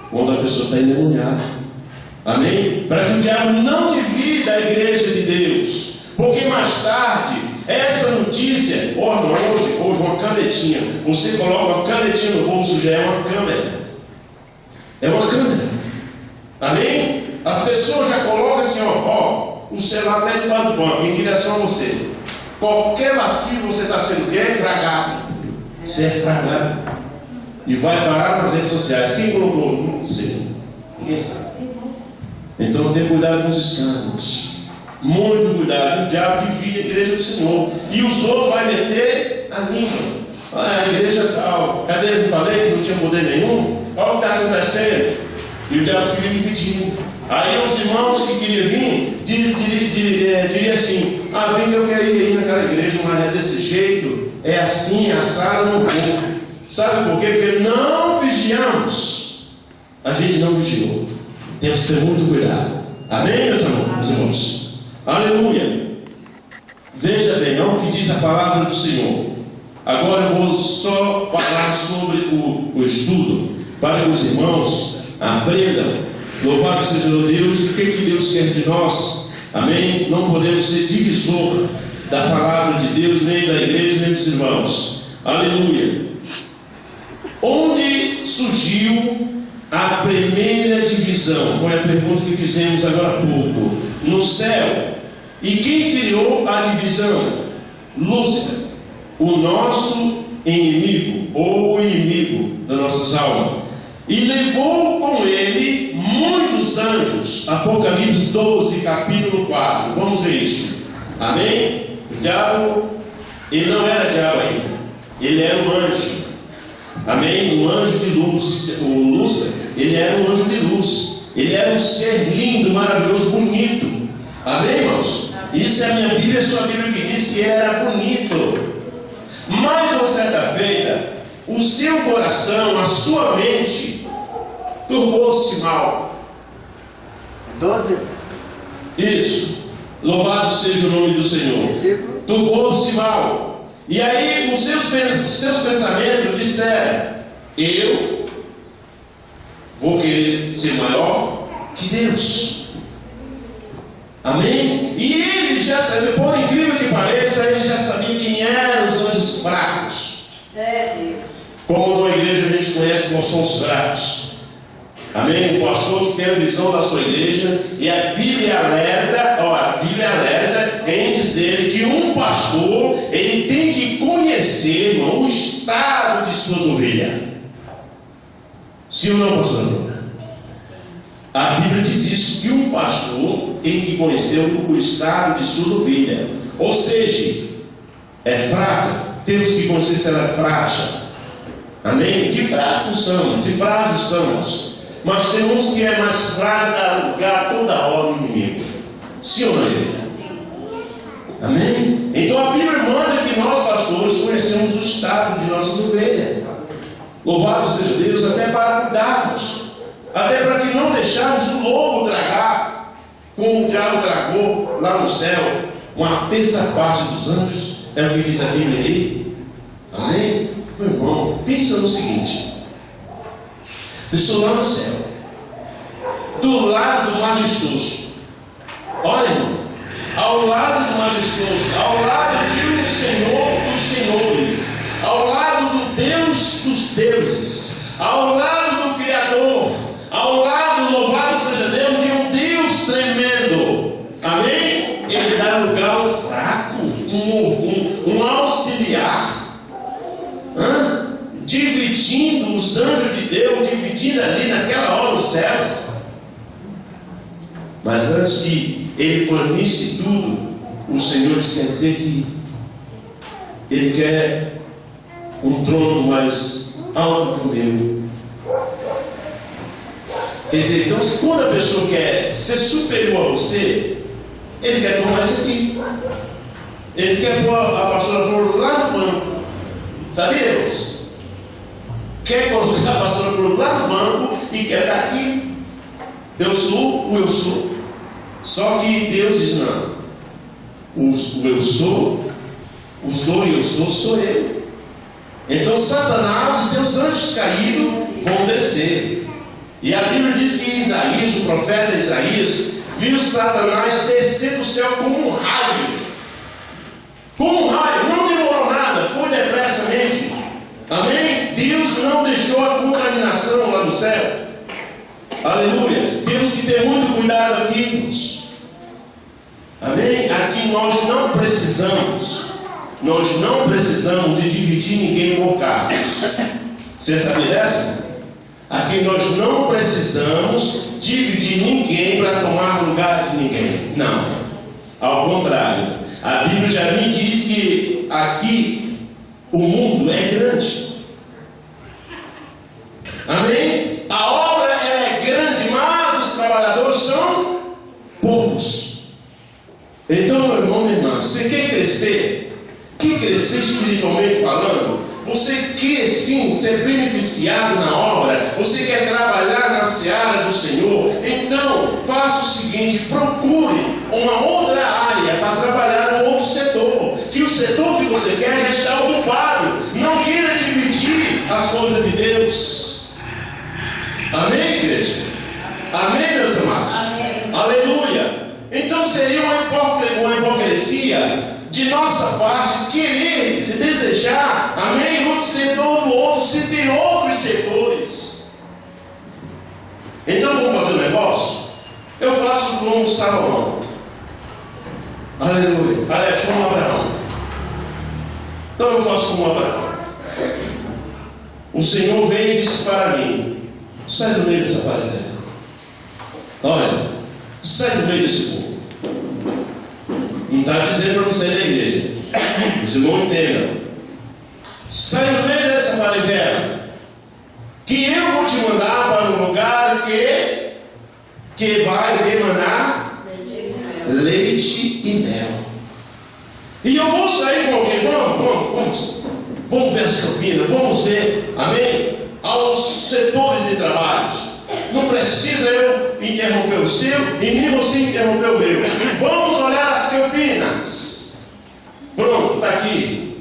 quando a pessoa está endemoniada. Amém? Para que o diabo não divida a igreja de Deus. Porque mais tarde, essa notícia, hoje uma canetinha, você coloca uma canetinha no bolso, já é uma câmera. É uma câmera. Amém? As pessoas já colocam assim, ó, o celular mete para o banco, em direção a você. Qualquer vacilo você está sendo fragado. Você é fragado. E vai parar nas redes sociais. Quem colocou? Não sei. Ninguém sabe. Então tenha cuidado com os escândalos. Muito cuidado. O diabo divide a igreja do Senhor. E os outros vai meter a língua. Ah, a igreja tal. Cadê? Eu falei que não tinha poder nenhum? Olha o que está acontecendo. E o diabo fica dividindo. Aí os irmãos que queriam vir, diriam assim: ah, vem que eu quero ir naquela igreja, mas é desse jeito, é assim, assado, não vou. Sabe por quê? Porque não vigiamos. A gente não vigiou. Temos que ter muito cuidado. Amém, meus irmãos? Aleluia. Veja bem, olha o que diz a palavra do Senhor. Agora eu vou só falar sobre o estudo, para que os irmãos aprendam. Louvado seja Deus. O que Deus quer de nós? Amém? Não podemos ser divisor da palavra de Deus, nem da igreja, nem dos irmãos. Aleluia. Onde surgiu a primeira divisão? Foi a pergunta que fizemos agora há pouco. No céu. E quem criou a divisão? Lúcifer, o nosso inimigo, ou o inimigo das nossas almas. E levou com ele muitos anjos. Apocalipse 12, capítulo 4. Vamos ver isso. Amém? O diabo, ele não era diabo ainda. Ele era um anjo. Amém? Um anjo de luz. O Lúcifer, ele era um anjo de luz. Ele era um ser lindo, maravilhoso, bonito. Amém, irmãos? Isso é a minha Bíblia, a sua Bíblia que diz que ele era bonito. Mas, uma certa feita, o seu coração, a sua mente, turbou-se mal. 12. Isso. Louvado seja o nome do Senhor. Turbou-se mal. E aí os seus pensamentos disseram: eu vou querer ser maior que Deus. Amém? E ele já sabia, por incrível que pareça, ele já sabia quem eram os anjos fracos. Como na igreja a gente conhece como são os fracos. Amém? O pastor que tem a visão da sua igreja, e a Bíblia alerta em dizer que um pastor, ele tem que conhecer, irmão, o estado de suas ovelhas. Sim ou não, pastor? A Bíblia diz isso, que um pastor tem que conhecer o estado de suas ovelhas. Ou seja, é fraca, temos que conhecer se ela é frágil. Amém? De fracos somos, de frágeis somos. Mas tem uns que é mais fraco, dá lugar toda hora no inimigo. Sim ou não, igreja? Amém? Então a Bíblia manda que nós, pastores, conhecemos o estado de nossas ovelhas. Louvado seja Deus, até para cuidarmos, até para que não deixarmos o lobo tragar, como o diabo tragou lá no céu, uma terça parte dos anjos. É o que diz a Bíblia aí. Amém? Meu irmão, pensa no seguinte: pessoa lá no céu, do lado do majestoso, olha, irmão, ao lado do majestoso, ao lado do Senhor dos senhores, ao lado do Deus dos deuses, ao lado do Criador, ao lado, louvado seja Deus, de um Deus tremendo. Amém? Ele dá lugar ao fraco, um auxiliar, dividindo os anjos de Deus, dividindo ali naquela hora os céus. Mas antes que ele planisse tudo, o Senhor quer dizer que ele quer um trono mais alto que o meu. Quer dizer, então, quando a pessoa quer ser superior a você, ele quer tomar isso aqui. Ele quer pôr a pastora Flor lá no banco. Sabia, irmãos? Quer colocar a pastora Flor lá no banco e quer estar aqui. Eu sou o eu sou. Só que Deus diz: não. O eu sou, o sou e eu sou eu. Então Satanás e seus anjos caídos vão descer. E a Bíblia diz que Isaías, o profeta Isaías, viu Satanás descer do céu como um raio. Como um raio, não demorou nada, foi depressamente. Amém? Deus não deixou a contaminação lá no céu. Aleluia. Deus que tem muito cuidado aqui, irmãos. Amém? Aqui nós não precisamos de dividir ninguém por cargos. Você sabia dessa? Aqui nós não precisamos dividir ninguém para tomar lugar de ninguém. Não. Ao contrário. A Bíblia já me diz que aqui o mundo é grande. Amém? A obra é grande, mas os trabalhadores são poucos. Então, meu irmão, minha irmã, você quer crescer? Quer crescer espiritualmente falando? Você quer sim ser beneficiado na obra? Você quer trabalhar na seara do Senhor? Então, faça o seguinte: procure uma outra área para trabalhar no outro setor. Que o setor que você quer já está ocupado. Não queira dividir as coisas de Deus. Amém, igreja? Amém, meus amados? Amém. Aleluia. Então seria uma hipocrisia de nossa parte querer desejar, amém, outro setor do outro, se tem outros setores. Então vamos fazer um negócio? Eu faço como Salomão. Aleluia. Aliás, como Abraão. Então eu faço como Abraão. O Senhor veio e disse para mim: sai do meio dessa parede. Olha, sai do meio desse povo. Não está dizendo para não sair da igreja. Os irmãos entendam. Sai do meio dessa parede, que eu vou te mandar para um lugar que vai demanar leite e mel. E eu vou sair com alguém. Vamos ver as campinas, vamos ver, amém, aos setores de trabalhos. Não precisa eu interromper o seu e nem você interromper o meu. Vamos olhar as campinas. Pronto, está aqui.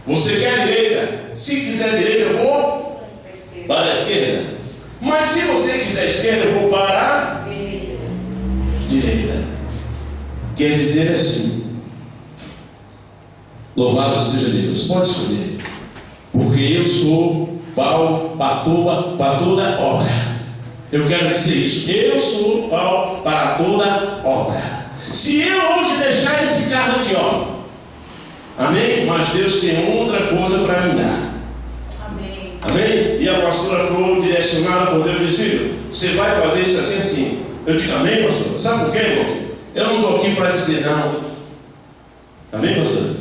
Você quer a direita? Se quiser a direita, eu vou para a esquerda. Mas se você quiser a esquerda, eu vou para a direita. Quer dizer assim: louvado seja Deus. Pode escolher. Porque eu sou pau para toda obra. Eu quero dizer isso. Eu sou pau para toda obra. Se eu hoje deixar esse carro aqui, ó, amém? Mas Deus tem outra coisa para me dar. Amém. Amém? E a pastora foi direcionada por Deus e disse: filho, você vai fazer isso assim, assim. Eu digo: amém, pastor? Sabe por quê, irmão? Eu não estou aqui para dizer não. Amém, pastor?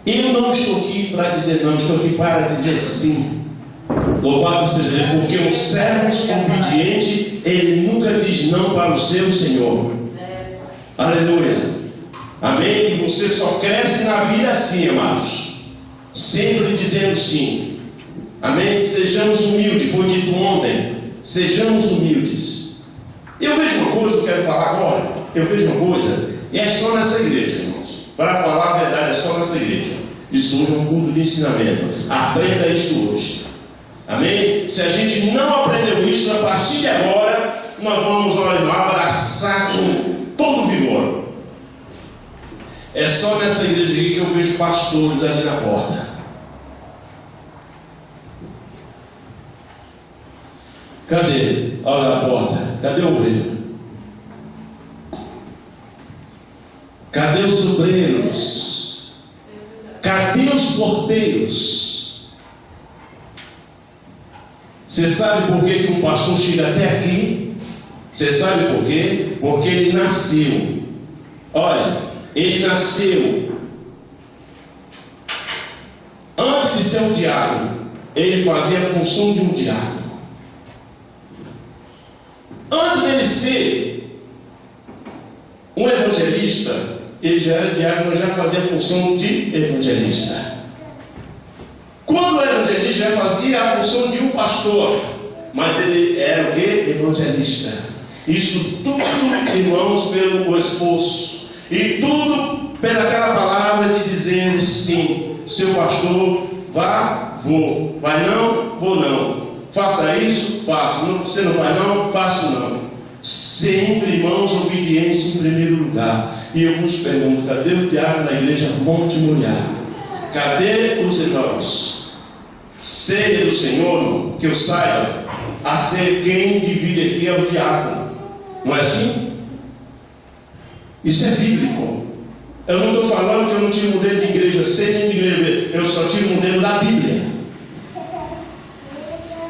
Eu não estou aqui para dizer não, estou aqui para dizer sim. Louvado seja Deus, porque um servo obediente, ele nunca diz não para o seu Senhor. Aleluia. Amém? E você só cresce na vida assim, amados, sempre dizendo sim. Amém? Sejamos humildes, foi dito ontem. Sejamos humildes. Eu vejo uma coisa que eu quero falar agora. Eu vejo uma coisa, e é só nessa igreja, irmãos. Para falar a verdade, é só nessa igreja. Isso hoje é um culto de ensinamento. Aprenda isso hoje. Amém? Se a gente não aprendeu isso, a partir de agora, nós vamos abraçar com todo o vigor. É só nessa igreja aqui que eu vejo pastores ali na porta. Cadê? Olha a porta. Cadê o obreiro? Cadê os obreiros? Cadê os porteiros? Você sabe por que um pastor chega até aqui? Você sabe por quê? Porque ele nasceu. Olha, ele nasceu. Antes de ser um diácono, ele fazia a função de um diácono. Antes dele ser um evangelista, ele já era diácono, já fazia a função de evangelista. Quando era evangelista, já fazia a função de um pastor, mas ele era o que? Evangelista. Isso tudo, irmãos, pelo esforço, e tudo pelaquela palavra de dizer sim. Seu pastor, vá, vou. Vai não, vou não. Faça isso, faço. Você não vai não, faço não. Sempre, irmãos, obediência em primeiro lugar. E eu vos pergunto, cadê o diácono da igreja Monte Moriá? Cadê os irmãos? Ceia do Senhor, que eu saiba, a ser quem divide aqui é o diácono. Não é assim? Isso é bíblico. Eu não estou falando que eu não tiro modelo de igreja C nem de igreja B. Eu só tiro modelo da Bíblia.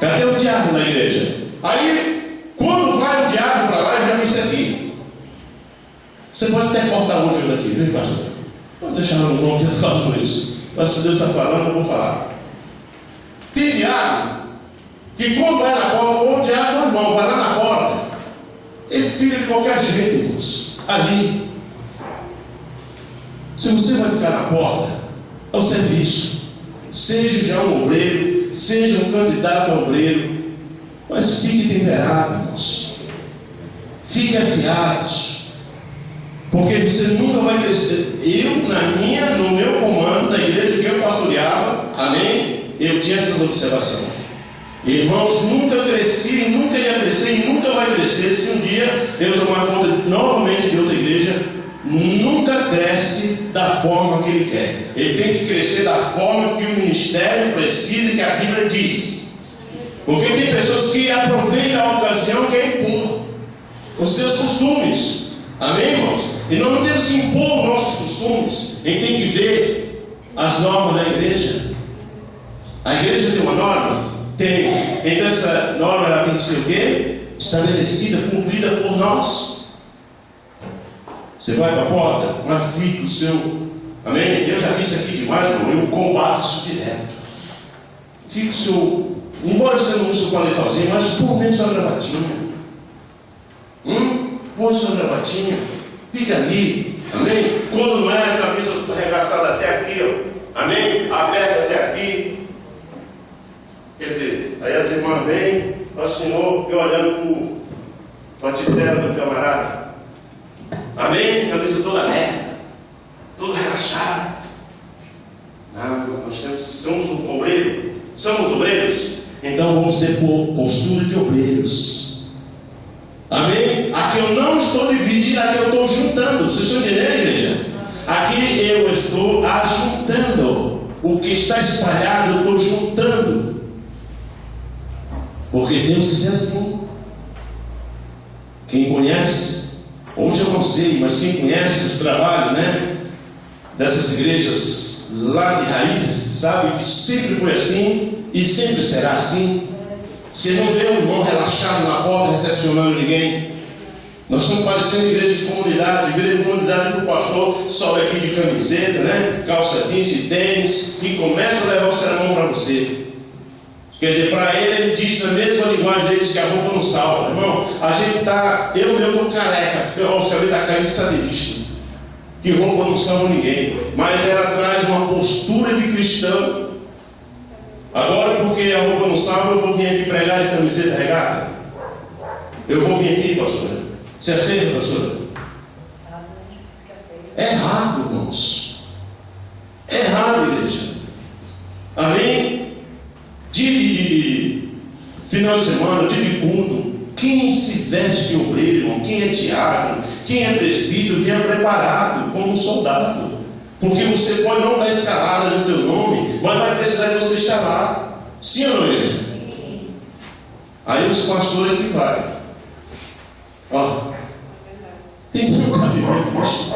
Cadê o diácono da igreja? Aí, quando vai o diácono para lá, eu já vi isso aqui. Você pode até cortar hoje daqui, viu, pastor? Vou deixar no nome de falar com isso. Mas se Deus está falando, eu vou falar. Tem diácono que quando vai na porta, ou o diácono irmão, vai lá na porta, ele fica de qualquer jeito, irmãos. Ali. Se você vai ficar na porta, é o serviço. Seja já um obreiro, seja um candidato a obreiro, mas fique temperado, irmãos. Fique afiados. Porque você nunca vai crescer. Eu, no meu comando da igreja que eu pastoreava, amém? Eu tinha essa observação. Irmãos, nunca cresci, nunca ia crescer e nunca vai crescer se um dia eu tomar conta novamente de outra igreja. Nunca cresce da forma que ele quer. Ele tem que crescer da forma que o ministério precisa e que a Bíblia diz. Porque tem pessoas que aproveitam a ocasião que é impor os seus costumes. Amém, irmãos? E nós não temos que impor os nossos costumes. A gente tem que ver as normas da igreja. A igreja tem uma norma? Tem. Então essa norma ela tem que ser o quê? Estabelecida, cumprida por nós. Você vai para a porta, mas fica o seu. Amém? Eu já vi isso aqui demais, irmão. Eu combato isso direto. Fica o seu. Embora você não use o paletózinho, mas por menos sua gravatinha. Põe sua gravatinha. Fica ali. Amém? Quando não é a camisa arregaçada até aqui, ó. Amém? Aberta até aqui. Quer dizer, aí as irmãs vêm, o Senhor, eu olhando para a titela do camarada. Amém? Camisa toda aberta, toda relaxada. Não, nós somos obreiros. Somos obreiros. Então vamos ter postura de obreiros. Amém? Aqui eu não estou dividindo, aqui eu estou juntando. Vocês estão entendendo, igreja? Aqui eu estou ajuntando. O que está espalhado eu estou juntando. Porque Deus diz assim. Quem conhece, hoje eu não sei, mas quem conhece os trabalhos, né, dessas igrejas lá de raízes, sabe que sempre foi assim e sempre será assim. Você não vê um irmão relaxado na porta recepcionando ninguém. Nós estamos parecendo igreja de comunidade que o pastor sobe aqui de camiseta, né, calça jeans e tênis, e começa a levar o sermão para você. Quer dizer, para ele diz na mesma linguagem deles que a roupa não salva. Irmão, a gente está, eu estou careca, os cabelos da cara de vista. Que roupa não salva ninguém, mas ela traz uma postura de cristão. Agora, porque a roupa não salva, eu vou vir aqui pregar de camiseta regata? Eu vou vir aqui, pastora? Você aceita, pastora? É errado, irmãos. É errado, igreja. Além de final de semana, dia de culto, quem se veste de obreiro, irmão, quem é diácono, quem é presbítero, venha preparado como um soldado. Porque você pode não dar escalada no teu nome, mas vai precisar de você estar lá. Sim ou não, igreja? Aí os pastores que vai. Ó, tem que viver isso.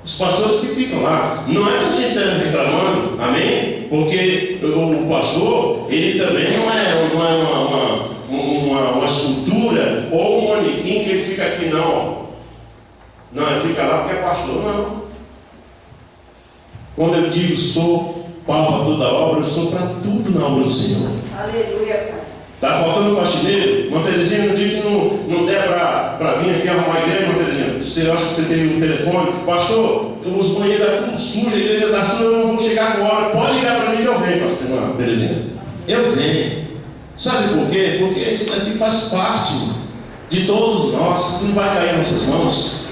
Os pastores que ficam lá. Não é que a gente está reclamando, amém? Porque o pastor, ele também não é uma escultura ou um manequim que ele fica aqui, não. Não, ele fica lá porque é pastor, não. Quando eu digo sou pau para toda obra, eu sou para tudo na obra do Senhor. Aleluia, Pai. Está faltando faxineiro? Uma Terezinha, no dia que não der para vir aqui arrumar a igreja, uma Terezinha, você acha que você tem um telefone? Pastor, os banheiros estão tudo sujos, a igreja está suja, eu não vou chegar agora. Pode ligar para mim que eu venho, pastor. Não, Terezinha. Eu venho. Sabe por quê? Porque isso aqui faz parte de todos nós. Isso não vai cair em nossas mãos.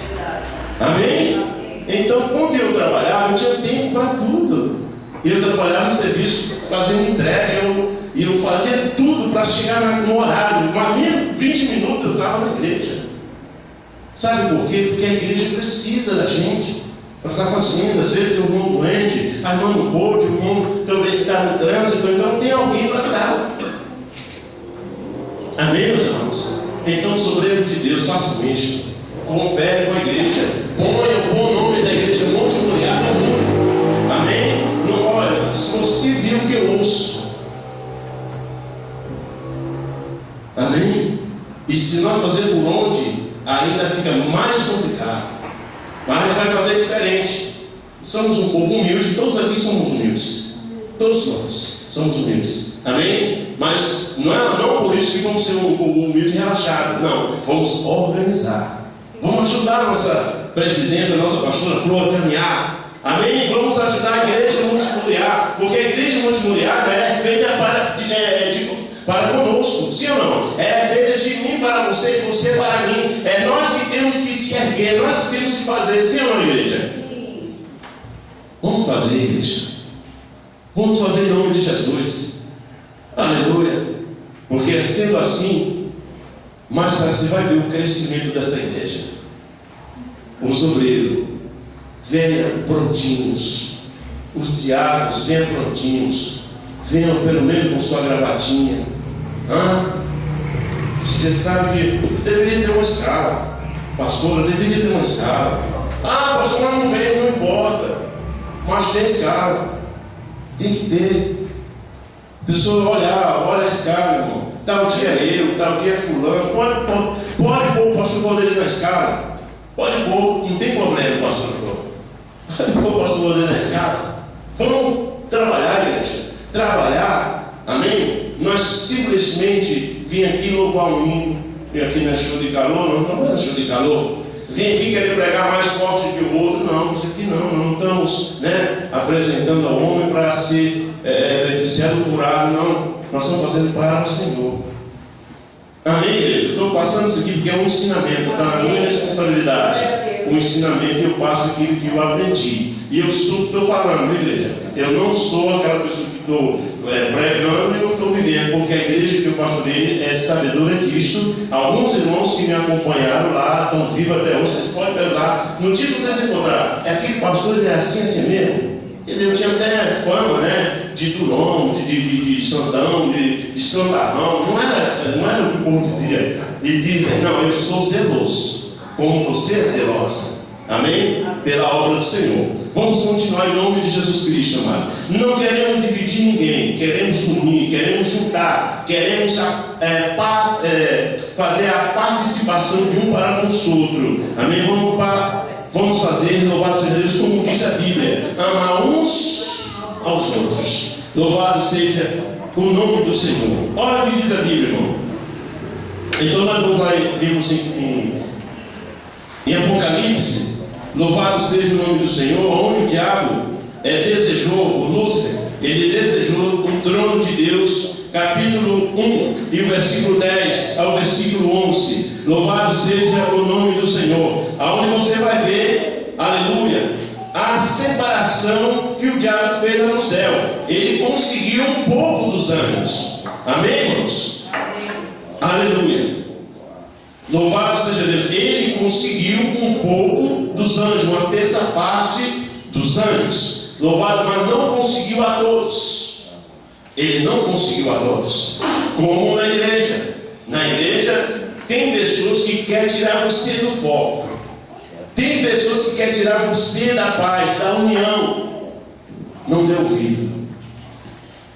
Amém? Então, quando eu trabalhava, eu tinha tempo para tudo. Eu trabalhava no serviço, fazendo entrega, eu fazia tudo para chegar no horário. Mas mesmo 20 minutos eu estava na igreja. Sabe por quê? Porque a igreja precisa da gente para estar fazendo. Às vezes tem um irmão doente, a irmã não pôde, o irmão também está no trânsito, então tem alguém para estar. Amém, meus irmãos? Então, sobreiro de Deus, façam isso. Coopere com a igreja. Ponha o bom nome da igreja Monte Moriá no mundo. Amém? Não, olha, se você viu o que eu ouço. Amém? E se nós fazer por onde, ainda fica mais complicado. Mas a gente vai fazer diferente. Somos um povo humilde, todos aqui somos humildes. Todos nós somos humildes. Amém? Mas não por isso que vamos ser um povo humilde e relaxado. Não, vamos organizar. Vamos ajudar a nossa presidenta, a nossa pastora Flor a caminhar. Amém? Vamos ajudar a igreja Monte Moriá, porque a igreja Monte Moriá é feita para conosco, sim ou não? É feita de mim para você, de você para mim. É nós que temos que se erguer, nós que temos que fazer, sim ou não, igreja? Sim. Vamos fazer, igreja. Vamos fazer em nome de Jesus. Aleluia. Porque sendo assim, mais tarde você vai ver o crescimento desta igreja. Os obreiros, venham prontinhos. Os diáconos, venham prontinhos. Venham pelo menos com sua gravatinha. Você sabe que deveria ter uma escala. Pastora, deveria ter uma escala. Pastor, mas não vem, não importa. Mas tem escala. Tem que ter. A pessoa olha a escala, irmão. Tal dia é eu, tal dia é fulano. Pode pôr o pastor Valdeiro na escala. Pode pôr, não tem problema, pastor. Pode pôr o pastor Valdeiro na escala. Vamos trabalhar, igreja. Trabalhar, amém? Nós simplesmente vim aqui louvar um hino. Vim aqui na show de calor, não é show de calor. Vim aqui querer pregar mais forte que o outro, não, isso aqui não estamos apresentando ao homem para ser beneficiado, curado, não. Nós estamos fazendo para o Senhor. Amém, igreja? Estou passando isso aqui porque é um ensinamento, está na minha responsabilidade. Um ensinamento eu passo aquilo que eu aprendi. E eu estou falando, igreja. Eu não sou aquela pessoa que estou pregando e não estou vivendo, porque a igreja que eu pastorei é sabedora disto. Alguns irmãos que me acompanharam lá estão vivos até hoje, vocês podem perguntar. No dia que vocês encontraram, é aquele pastor, ele é assim mesmo? Quer dizer, eu tinha até fama, de durão, de santão, de santarrão. Não era o que o povo dizia. E dizem, não, eu sou zeloso, como você é zelosa. Amém? Pela obra do Senhor. Vamos continuar em nome de Jesus Cristo, amado. Não queremos dividir ninguém, queremos unir, queremos juntar, queremos fazer a participação de um para com os outros. Amém? Vamos fazer, louvado seja Deus, como diz a Bíblia, amar uns aos outros. Louvado seja o nome do Senhor. Olha o que diz a Bíblia, irmão. Então nós vamos lá em Apocalipse. Louvado seja o nome do Senhor, onde o diabo desejou, o Lúcifer, Ele desejou o trono de Deus, capítulo 1 e o versículo 10 ao versículo 11. Louvado seja o nome do Senhor. Aonde você vai ver, aleluia, a separação que o diabo fez no céu. Ele conseguiu um pouco dos anjos. Amém, irmãos? Aleluia. Louvado seja Deus. Ele conseguiu um pouco dos anjos, uma terça parte dos anjos. Louvado, mas não conseguiu a todos. Ele não conseguiu a todos. Como na igreja. Na igreja tem pessoas que querem tirar você do foco. Tem pessoas que querem tirar você da paz, da união. Não dê ouvido.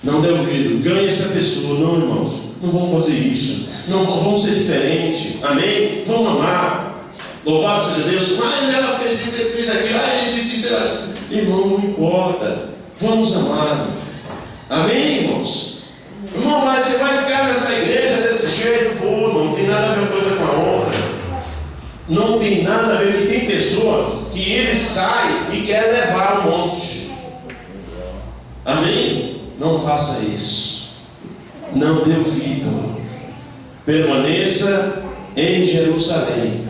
Não dê ouvido. Ganhe essa pessoa. Não, irmãos. Não vamos fazer isso. Não vamos ser diferentes. Amém? Vamos amar. Louvado seja Deus. Mas ela fez isso, ele fez aquilo. Ele disse isso. Irmão, não importa. Vamos amar. Amém, irmãos? Irmão, mas você vai ficar nessa igreja desse jeito? Não tem nada a ver uma coisa com a outra. Não tem nada a ver, que tem pessoa que ele sai e quer levar um monte. Amém? Não faça isso. Não dê ouvido. Permaneça em Jerusalém,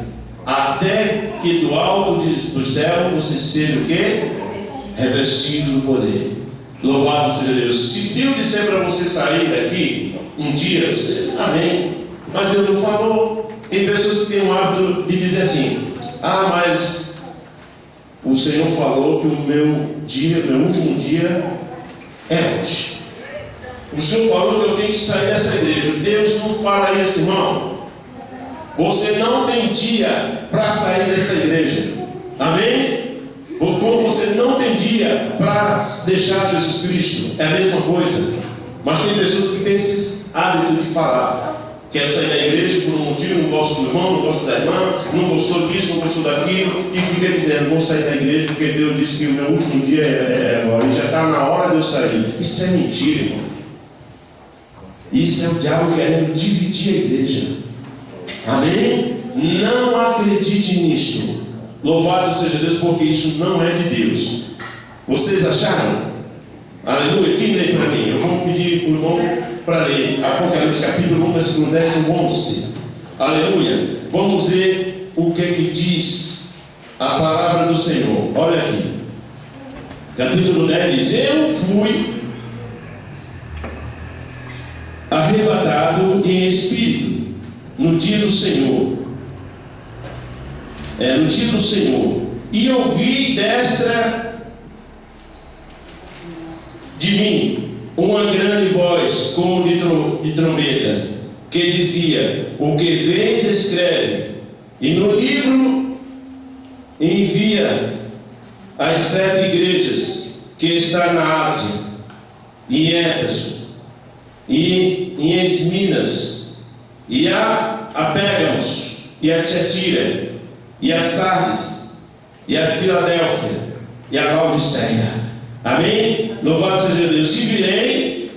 até que do alto do céu você seja o quê? Revestido do poder. Louvado seja Deus. Se Deus disser para você sair daqui um dia, você, amém. Mas Deus não falou. Tem pessoas que têm o hábito de dizer assim: ah, mas o Senhor falou que o meu último dia é hoje. O Senhor falou que eu tenho que sair dessa igreja. Deus não fala isso, irmão. Você não tem dia para sair dessa igreja. Amém? Ou como você não tem dia para deixar Jesus Cristo. É a mesma coisa. Mas tem pessoas que têm esse hábito de falar. Quer sair da igreja por um motivo, não gosta do irmão, não gosta da irmã, não gostou disso, não gostou daquilo, e fica dizendo: vou sair da igreja porque Deus disse que o meu último dia é agora, e já está na hora de eu sair. Isso é mentira, irmão. Isso é o diabo querendo dividir a igreja. Amém? Não acredite nisto. Louvado seja Deus, porque isso não é de Deus. Vocês acharam? Aleluia. Quem lê para mim? Eu vou pedir para o irmão para ler Apocalipse capítulo 1, versículo 10 e 11. Aleluia. Vamos ver o que é que diz a palavra do Senhor. Olha aqui. Capítulo 10 diz: eu fui arrebatado em espírito no dia do Senhor. No dia do Senhor. E ouvi destra de mim uma grande voz, como de trombeta, que dizia: o que vês, escreve, e no livro envia às 7 igrejas que está na Ásia, em Éfeso, e em Esminas, e a Pérgamos, e a Tiatira, e a Sardes, e a Filadélfia, e a Laodiceia. Amém? Louvado seja Deus. Se virei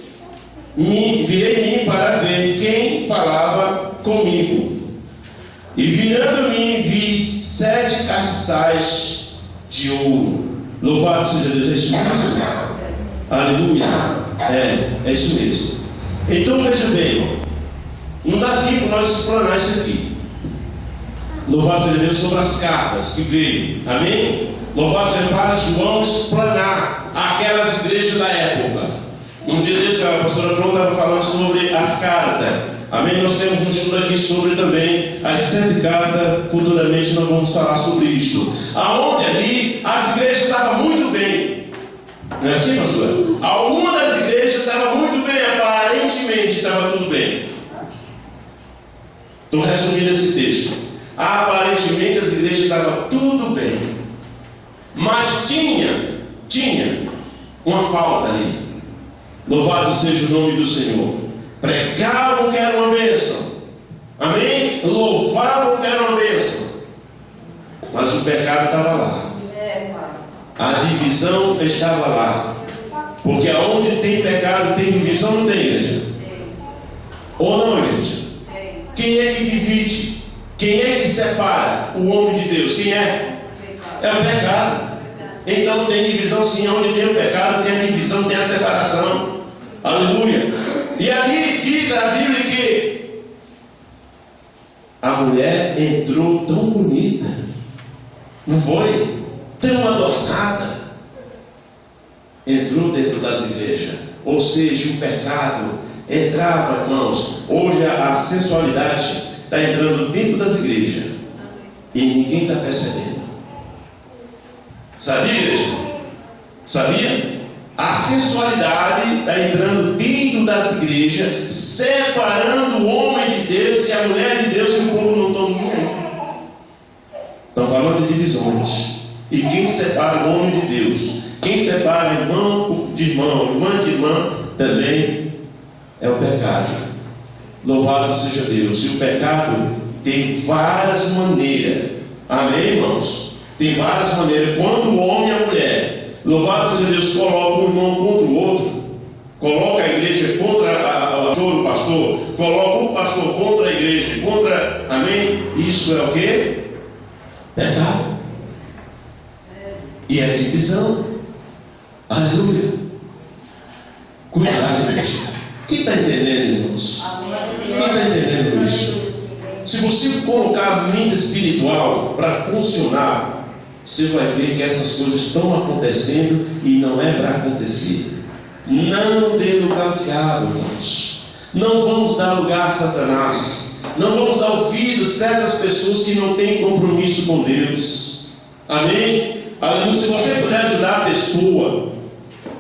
em mim para ver quem falava comigo. E virando-me, vi 7 castiçais de ouro. Louvado seja Deus. É isso mesmo. Aleluia. É isso mesmo. Então veja bem, não dá tempo nós explanar isso aqui. Louvado seja Deus sobre as cartas que veio. Amém? Louvado seja para João explanar aquelas igrejas da época. Um dia desse, a pastora João estava falando sobre as cartas. Amém? Nós temos um estudo aqui sobre também as 7 cartas. Futuramente nós vamos falar sobre isso. Aonde ali as igrejas estavam muito bem. Não é assim, pastor? Algumas das igrejas estavam muito bem, aparentemente estava tudo bem. Estou resumindo esse texto. Aparentemente as igrejas estavam tudo bem. Mas tinha uma falta ali. Louvado seja o nome do Senhor. Pregavam que era uma bênção. Amém? Louvavam que era uma bênção. Mas o pecado estava lá. A divisão estava lá. Porque aonde tem pecado, tem divisão, não tem, igreja? Ou não, igreja? Quem é que divide? Quem é que separa o homem de Deus? Quem é? É o pecado. Então tem divisão sim, onde tem o pecado, tem a divisão, tem a separação. Aleluia. E ali diz a Bíblia que a mulher entrou tão bonita, não foi? Tão adornada. Entrou dentro das igrejas. Ou seja, o pecado entrava, irmãos. Hoje a sensualidade está entrando dentro das igrejas. E ninguém está percebendo. Sabia, igreja? Sabia? A sensualidade está entrando dentro das igrejas, separando o homem de Deus e a mulher de Deus, e o povo não está nem aí. Estão falando de divisões. E quem separa o homem de Deus, quem separa irmão de irmão, irmã de irmã, também é o pecado. Louvado seja Deus. E o pecado tem várias maneiras. Amém, irmãos? Tem várias maneiras. Quando o homem e a mulher, louvado seja Deus, colocam um irmão contra o outro, coloca a igreja contra o pastor, coloca o pastor contra a igreja, contra, amém? Isso é o quê? Pecado. E é divisão. Aleluia. Cuidado, igreja. Quem está entendendo, irmãos? Quem está entendendo isso? Se você colocar a mente espiritual para funcionar, você vai ver que essas coisas estão acontecendo e não é para acontecer. Não dê lugar ao diabo, irmãos. Não vamos dar lugar a Satanás. Não vamos dar ouvido a certas pessoas que não têm compromisso com Deus. Amém? Aleluia. Se você puder ajudar a pessoa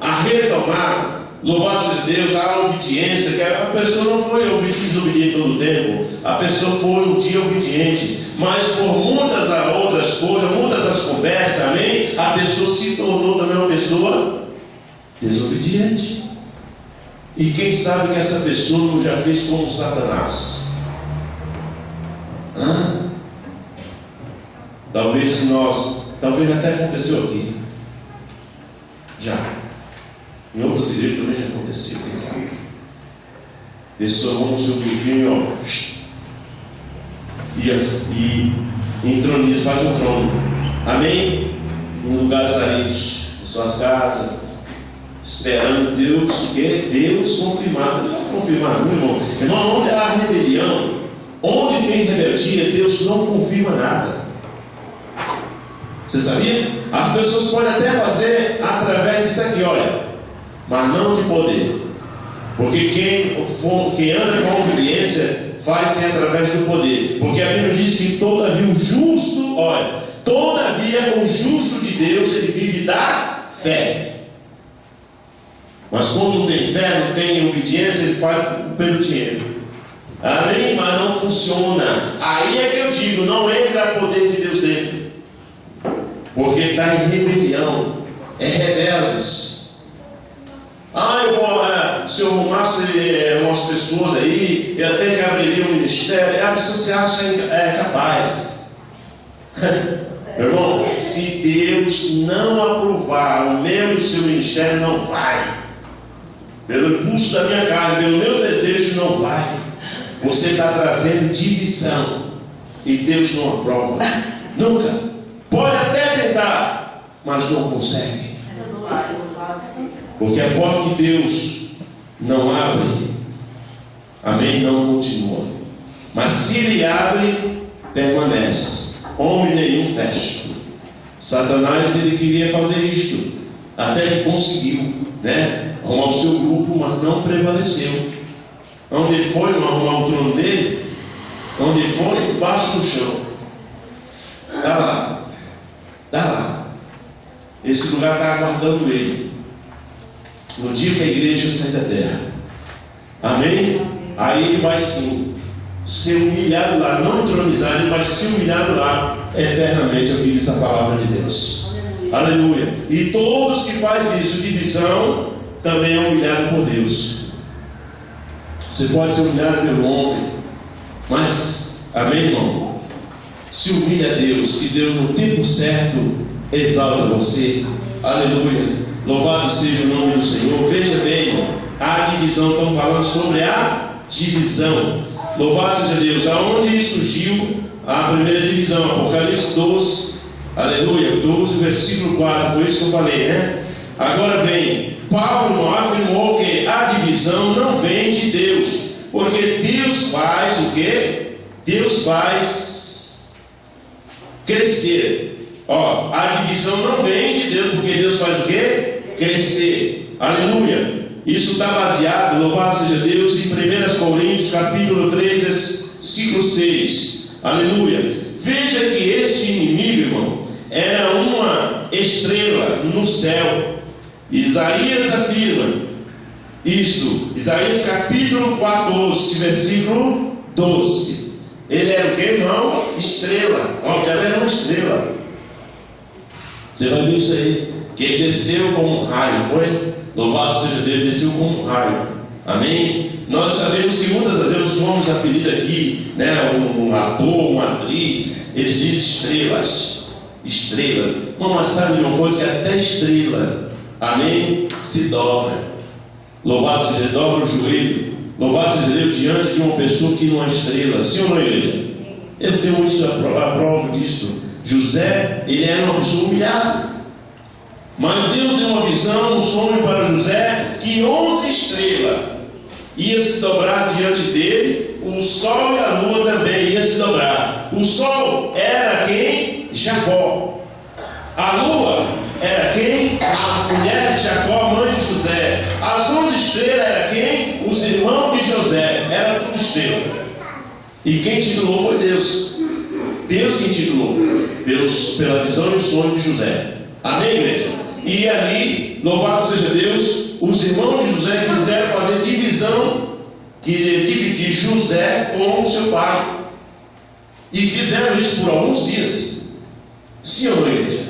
a retomar, louvado seja Deus, a obediência, que a pessoa não foi desobediente todo o tempo, a pessoa foi um dia obediente, mas por muitas outras coisas, muitas das conversas, amém, a pessoa se tornou também uma pessoa desobediente. E quem sabe que essa pessoa não já fez como Satanás? Talvez até aconteceu aqui, já. Em outras igrejas também já aconteceu, quem sabe? Pessoas vão no seu grupinho, ó, e entroniza, faz um trono. Amém? Em lugares aridos, em suas casas, esperando Deus, que Deus confirmar. Deus não confirmar, meu irmão. Irmão, onde há rebelião, onde tem rebeldia, Deus não confirma nada. Você sabia? As pessoas podem até fazer através disso aqui, olha, mas não de poder. Porque quem anda com obediência faz-se através do poder. Porque a Bíblia diz que todavia o justo, olha, todavia o justo de Deus, ele vive da fé. Mas quando não tem fé, não tem obediência, ele faz pelo dinheiro. Amém? Mas não funciona. Aí é que eu digo, não entra o poder de Deus dentro. Porque está em rebelião. É rebeldes. Se eu arrumasse umas pessoas aí, eu até que abriria um ministério. A pessoa se acha capaz. Meu irmão, se Deus não aprovar o meu e o seu ministério, não vai. Pelo impulso da minha carne, pelo meu desejo, não vai. Você está trazendo divisão. E Deus não aprova. Nunca. Pode até tentar, mas não consegue. Porque a porta que Deus não abre, amém, não continua. Mas se Ele abre, permanece. Homem nenhum fecha. Satanás, ele queria fazer isto, até que conseguiu, né? Arrumar o seu grupo, mas não prevaleceu. Onde ele foi, não arrumar o trono dele, onde ele foi, baixo no chão. Dá lá. Dá lá. Esse lugar está aguardando ele. No dia que a igreja sair da terra. Amém? Aí ele vai sim ser humilhado lá, não entronizado, ele vai ser humilhado lá eternamente. Eu digo essa palavra de Deus. Aleluia. E todos que fazem isso, divisão, também é humilhado por Deus. Você pode ser humilhado pelo homem, mas, amém, irmão? Se humilha a Deus, e Deus no tempo certo exalta você. Aleluia. Louvado seja o nome do Senhor. Veja bem, irmão, a divisão, estamos falando sobre a divisão. Louvado seja Deus. Aonde surgiu a primeira divisão? Apocalipse 12, Aleluia, 12, versículo 4, foi isso que eu falei, né? Agora bem, Paulo afirmou que a divisão não vem de Deus, porque Deus faz o quê? Deus faz crescer. Ó, a divisão não vem de Deus, porque Deus faz o quê? Crescer. Aleluia. Isso está baseado, louvado seja Deus, em 1 Coríntios, capítulo 3, versículo 6. Aleluia. Veja que este inimigo, irmão, era uma estrela no céu. Isaías afirma isto, Isaías capítulo 14, versículo 12. Ele era o que, irmão? Estrela. Ó, já era uma estrela. Você vai ver isso aí. Que ele desceu como um raio, foi? Louvado seja Deus, desceu como um raio. Amém? Nós sabemos que muitas das vezes os homens apelidam aqui, né? Um ator, uma atriz, eles dizem estrelas. Estrela. Mas sabe de uma coisa? Que até estrela, amém? Se dobra. Louvado seja Deus, dobra o joelho. Louvado seja Deus diante de uma pessoa que não é estrela. Sim ou não, igreja? Eu tenho isso, a prova disso. José, ele era uma pessoa humilhada. Mas Deus deu uma visão, um sonho para José, que 11 estrelas ia se dobrar diante dele, o sol e a lua também ia se dobrar. O sol era quem? Jacó. A lua era quem? A mulher de Jacó, mãe de José. As 11 estrelas era quem? Os irmãos de José. Era tudo estrela. E quem titulou foi Deus. Deus quem titulou, pela visão e o sonho de José. Amém, igreja? E ali, louvado seja Deus, os irmãos de José quiseram fazer divisão, dividir José com o seu pai. E fizeram isso por alguns dias. Sim ou não, igreja?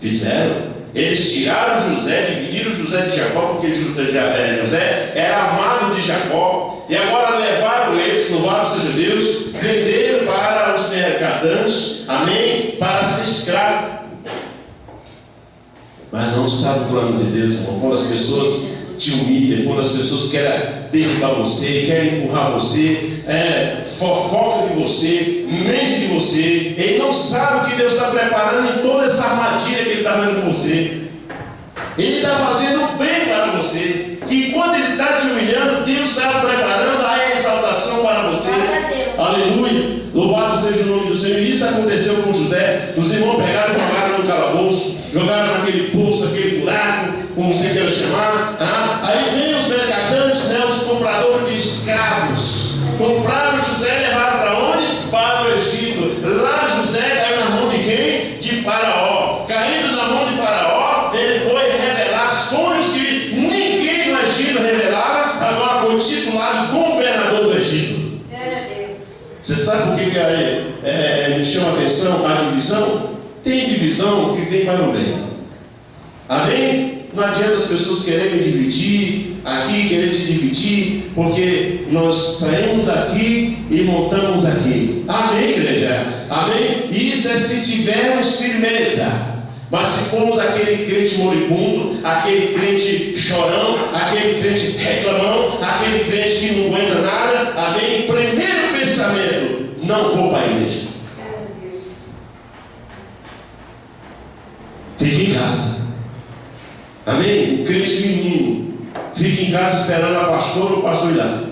Fizeram. Eles tiraram José, dividiram José de Jacó, porque José era amado de Jacó. E agora levaram eles, louvado seja Deus, venderam para os mercadantes, amém? Para ser escravo. Mas não sabe o plano de Deus, irmão. Quando as pessoas te humilham, quando as pessoas querem derrubar você, querem empurrar você, fofocam de você, mente de você, ele não sabe o que Deus está preparando em toda essa armadilha que ele está dando com você. Ele está fazendo bem para você. E quando ele está te humilhando, Deus está preparando a exaltação para você. Aleluia. Louvado seja o nome do Senhor. E isso aconteceu com José. Os irmãos pegaram e jogaram no calabouço, jogaram naquele poço, aquele buraco, como você quer chamar. Aí vem os mercadantes, né, os compradores de escravos. Compraram José e levaram para onde? Para o Egito. Lá José caiu na mão de quem? De Faraó. Caindo na mão de Faraó, ele foi revelar sonhos que ninguém no Egito revelava. Agora foi titulado governador do Egito. Você sabe por que me chama a atenção a divisão? Tem divisão que vem para o bem. Amém? Não adianta as pessoas quererem dividir aqui, quererem se dividir, porque nós saímos daqui e montamos aqui. Amém, igreja? Amém? Isso é se tivermos firmeza. Mas se formos aquele crente moribundo, aquele crente chorão, aquele crente reclamão, aquele crente que não aguenta nada, amém? Primeiro pensamento, não vou para a igreja. Fique em casa. Amém? O crente menino fica em casa esperando a pastora ou o pastor ir lá.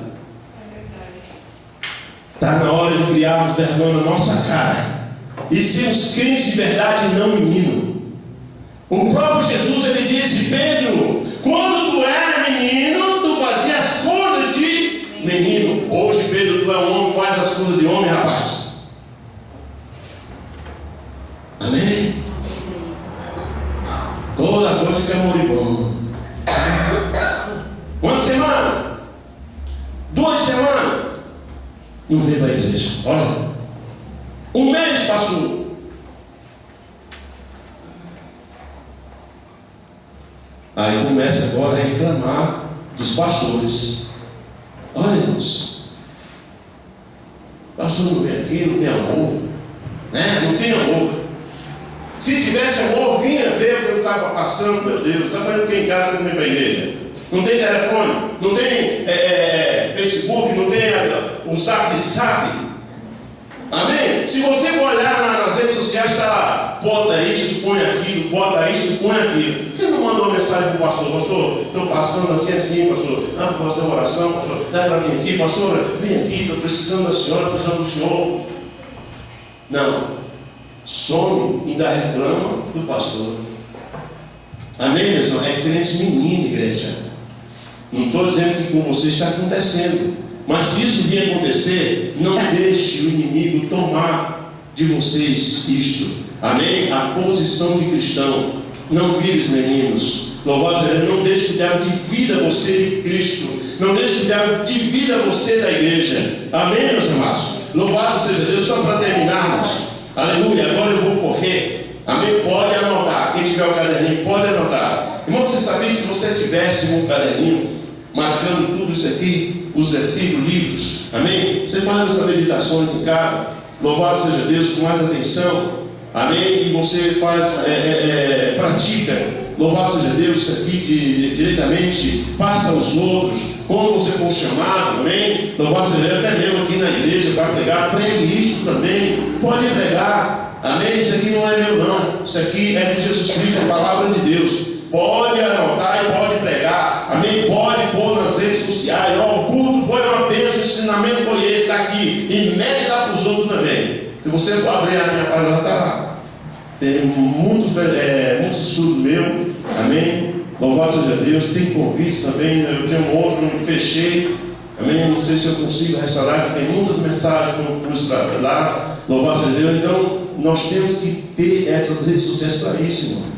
Está na hora de criarmos vergonha na nossa cara e sermos crentes de verdade e não menino. O próprio Jesus, ele disse: Pedro, quando tu era menino, tu fazia as coisas de menino. Hoje, Pedro, tu é um homem, faz as coisas de homem, rapaz. Amém? Toda coisa fica moribundo. Uma semana, 2 semanas, não veio para a igreja. Olha, 1 mês passou. Aí começa agora a reclamar dos pastores. Olha, irmãos, pastor não vem aqui, não tem amor, né? Não tem amor. Se tivesse amor, vinha ver o que eu estava passando, meu Deus. Está fazendo o que em casa, não vem para a igreja? Não tem telefone, não tem Facebook, não tem o zap. Amém? Se você for olhar nas redes sociais, está lá. bota isso, põe aquilo, bota isso, põe aquilo. Por que não manda uma mensagem para o pastor? Pastor, estou passando assim, pastor. Vou fazer uma oração, pastor. Dá para vir aqui, pastor, vem aqui, estou precisando da senhora, precisando do senhor. Não. Some e ainda reclama do pastor. Amém, meus irmãos? É crente menino, igreja. Não estou dizendo que com você está acontecendo. Mas se isso vir acontecer, não deixe o inimigo tomar de vocês isto. Amém? A posição de cristão. Não vires meninos. Louvado seja Deus. Não deixe que o diabo divida você de Cristo. Não deixe que o diabo divida você da igreja. Amém, meus amados? Louvado seja Deus. Só para terminarmos. Aleluia. Agora eu vou correr. Amém? Pode anotar. Quem tiver o caderninho, pode anotar. Irmão, você sabia que se você tivesse um caderninho marcando tudo isso aqui, os versículos, livros, amém? Você faz essas meditações em casa, louvado seja Deus, com mais atenção, amém? E você faz, pratica, louvado seja Deus, isso aqui diretamente, passa aos outros, quando você for chamado, amém? Louvado seja Deus, até mesmo aqui na igreja para pregar, pregue isso também, pode pregar, amém? Isso aqui não é meu não, isso aqui é de Jesus Cristo, a palavra de Deus. Pode anotar e pode pregar, amém? Pode pôr nas redes sociais, ó, o culto foi uma bênção, o ensinamento foi esse, está aqui, e mete lá para os outros também. Se você for abrir a minha página, está lá. Tem muitos estudos meus, amém? Louvado seja Deus, tem convites também, eu tenho um outro, não fechei, amém? Não sei se eu consigo restaurar, tem muitas mensagens que eu pus para lá, louvado seja Deus. Então, nós temos que ter essas redes sociais para isso, irmão.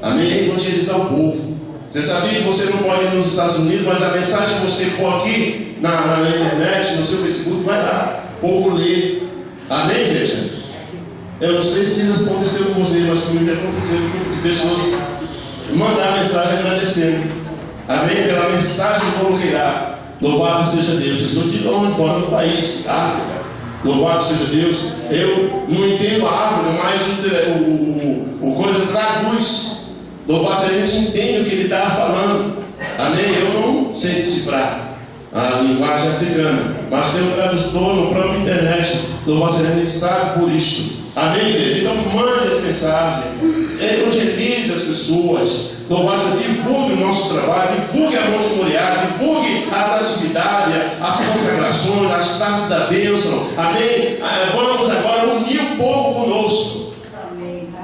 Amém? Evangelizar o povo. Você sabia que você não pode ir nos Estados Unidos, mas a mensagem que você for aqui na internet, no seu Facebook, vai dar. O povo lê. Amém, igreja? Eu não sei se isso aconteceu com você, mas comigo aconteceu com pessoas mandar mensagem agradecendo. Amém? Pela mensagem que eu coloquei lá. Louvado seja Deus. Eu sou de longe, fora do país, África. Louvado seja Deus. Eu não entendo a árvore, mas o coisa traduz. Louvado seja Deus, entende o que ele estava falando. Amém? Eu não sei decifrar a linguagem africana, mas tem um tradutor no próprio internet. Louvado seja Deus, ele sabe por isso. Amém, igreja? Então mande essa mensagem, evangelize as pessoas. Louvado seja Deus, divulgue o nosso trabalho, divulgue a Monte Moriá, divulgue as atividades, as consagrações, as taças da bênção. Amém? Vamos agora unir o povo conosco.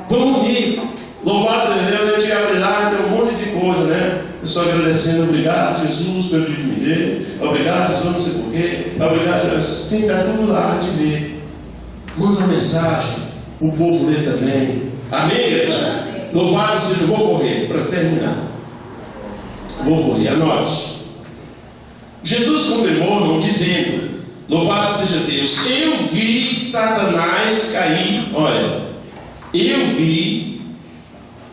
Vamos unir. Louvado seja Deus, a gente abre lá, tem um monte de coisa, né? Eu só agradecendo, obrigado Jesus pelo que me deu, obrigado Jesus, não sei porquê, obrigado Jesus. Sim, está tudo lá, a gente vê. Manda uma mensagem, o povo lê também. Amém, igreja? Louvado seja, vou correr, para terminar. Vou correr, anote. Jesus confirmou, dizendo, louvado seja Deus, eu vi Satanás cair, olha, eu vi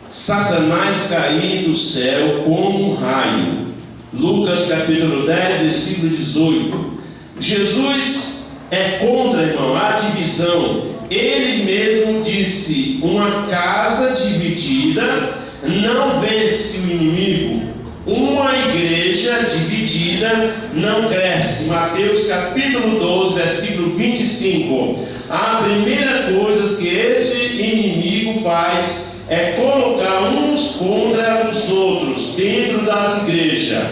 Satanás cair do céu como um raio. Lucas capítulo 10, versículo 18. Jesus é contra, irmão, a divisão. Ele mesmo disse: uma casa dividida não vence o inimigo. Uma igreja dividida não cresce. Mateus capítulo 12, versículo 25. A primeira coisa que este inimigo faz é colocar uns contra os outros dentro das igrejas.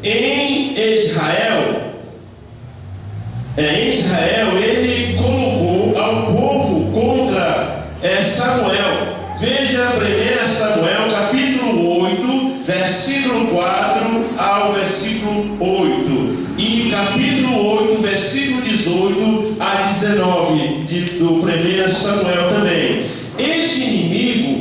Em Israel, ele colocou ao povo contra Samuel. Veja 1 Samuel capítulo 8, versículo 4 ao versículo 8, e capítulo 8, versículo 18 a 19 do 1 Samuel também. Este inimigo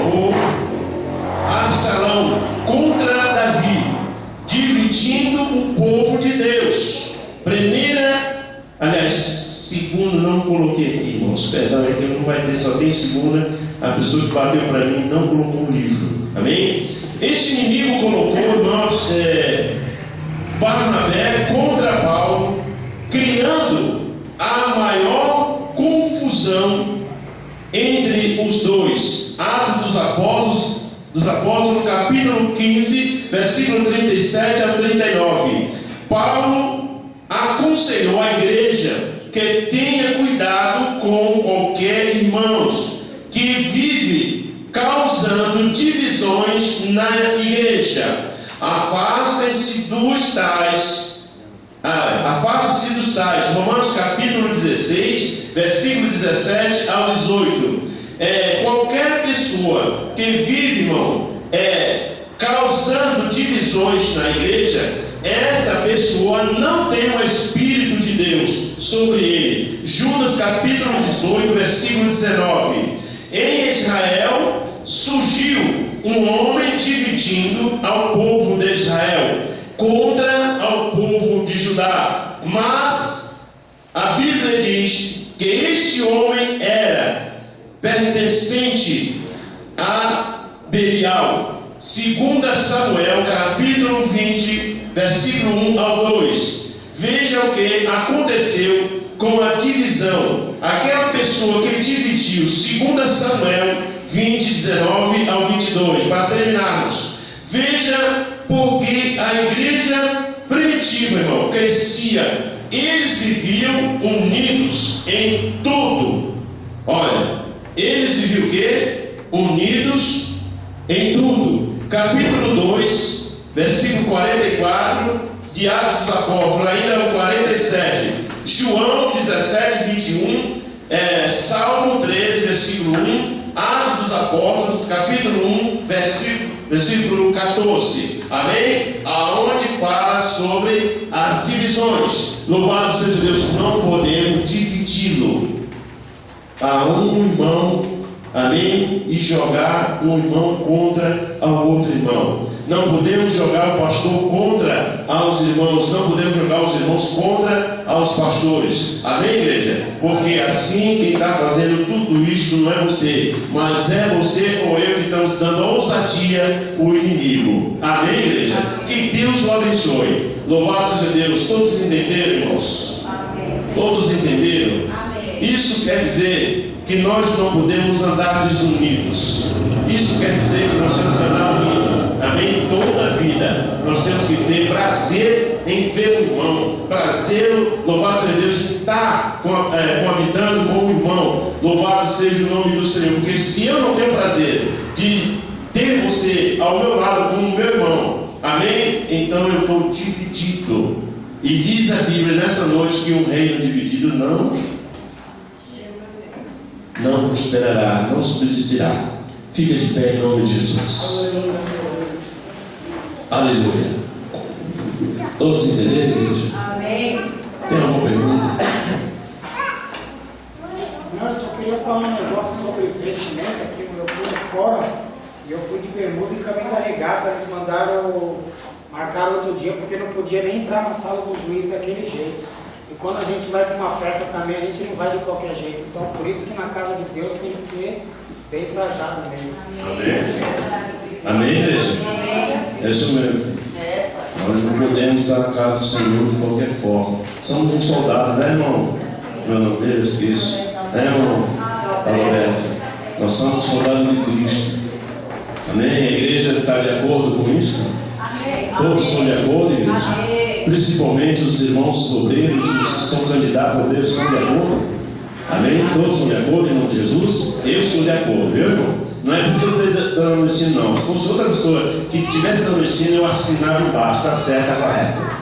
colocou Absalão contra Davi, dividindo o povo de Deus. Segunda, não coloquei aqui, irmãos, perdão, aqui não vai ter, só tem segunda. A pessoa que bateu para mim não colocou o livro, amém? Este inimigo colocou, irmãos, Barnabé contra Paulo, criando a maior confusão entre os dois. Atos dos Apóstolos, capítulo 15, versículo 37 a 39. Paulo acusou aconselhou a igreja que tenha cuidado com qualquer irmãos que vive causando divisões na igreja. Afaste-se dos tais. Afaste-se dos tais. Romanos capítulo 16, versículo 17 ao 18. Qualquer pessoa que vive, irmão, causando divisões na igreja, esta pessoa não tem o Espírito de Deus sobre ele. Judas capítulo 18, versículo 19. Em Israel surgiu um homem dividindo ao povo de Israel contra ao povo de Judá. Mas a Bíblia diz que este homem era pertencente a Belial. 2 Samuel capítulo 20, versículo 1 ao 2. Veja o que aconteceu com a divisão. Aquela pessoa que dividiu, 2 Samuel 20, 19 ao 22. Para terminarmos, veja porque a igreja primitiva, irmão, crescia. Eles viviam unidos em tudo. Olha, eles viviam o quê? Unidos em tudo. Capítulo 2, versículo 44 de Atos dos Apóstolos, ainda o 47. João 17, 21. Salmo 13, versículo 1. Atos dos Apóstolos, capítulo 1, versículo 14. Amém? Aonde fala sobre as divisões. Louvado seja Deus, não podemos dividi-lo a um irmão, amém? E jogar um irmão contra o outro irmão. Não podemos jogar o pastor contra aos irmãos. Não podemos jogar os irmãos contra aos pastores. Amém, igreja? Porque assim quem está fazendo tudo isto não é você, mas é você ou eu que estamos dando ousadia ao inimigo. Amém, igreja? Que Deus o abençoe. Louvado seja Deus. Todos entenderam, irmãos? Amém. Todos entenderam? Amém. Isso quer dizer que nós não podemos andar desunidos. Isso quer dizer que nós temos que andar unidos. Amém? Toda a vida nós temos que ter prazer em ver o irmão, prazer, louvado seja Deus, de estar coabitando com o irmão. Louvado seja o nome do Senhor. Porque se eu não tenho prazer de ter você ao meu lado como meu irmão, amém? Então eu estou dividido. E diz a Bíblia nessa noite que um reino dividido não prosperará, não subsistirá. Fica de pé em nome de Jesus. Aleluia. Todos entenderam, igreja? Amém. Tem alguma pergunta? Não, eu só queria falar um negócio sobre vestimenta. Aqui eu fui fora e eu fui de bermuda e camisa regata. Eles marcaram outro dia porque não podia nem entrar na sala do juiz daquele jeito. E quando a gente vai para uma festa também, a gente não vai de qualquer jeito. Então, por isso que na casa de Deus tem que ser bem trajado mesmo. Amém. Amém, igreja? É isso mesmo. Nós não podemos estar na casa do Senhor de qualquer forma. Somos um soldado, né, irmão? Meu nome dele, eu esqueço. Né, irmão? Alberto. Nós somos soldados de Cristo. Amém? A igreja está de acordo com isso? Todos são de acordo, igreja? Principalmente os irmãos obreiros, os que são candidatos a obreiros, são de acordo. Amém? Todos são de acordo em nome de Jesus? Eu sou de acordo, viu, irmão? Não é porque eu estou dando ensino, não. Se fosse outra pessoa que estivesse dando ensino, eu assinava embaixo, está certo, está correto.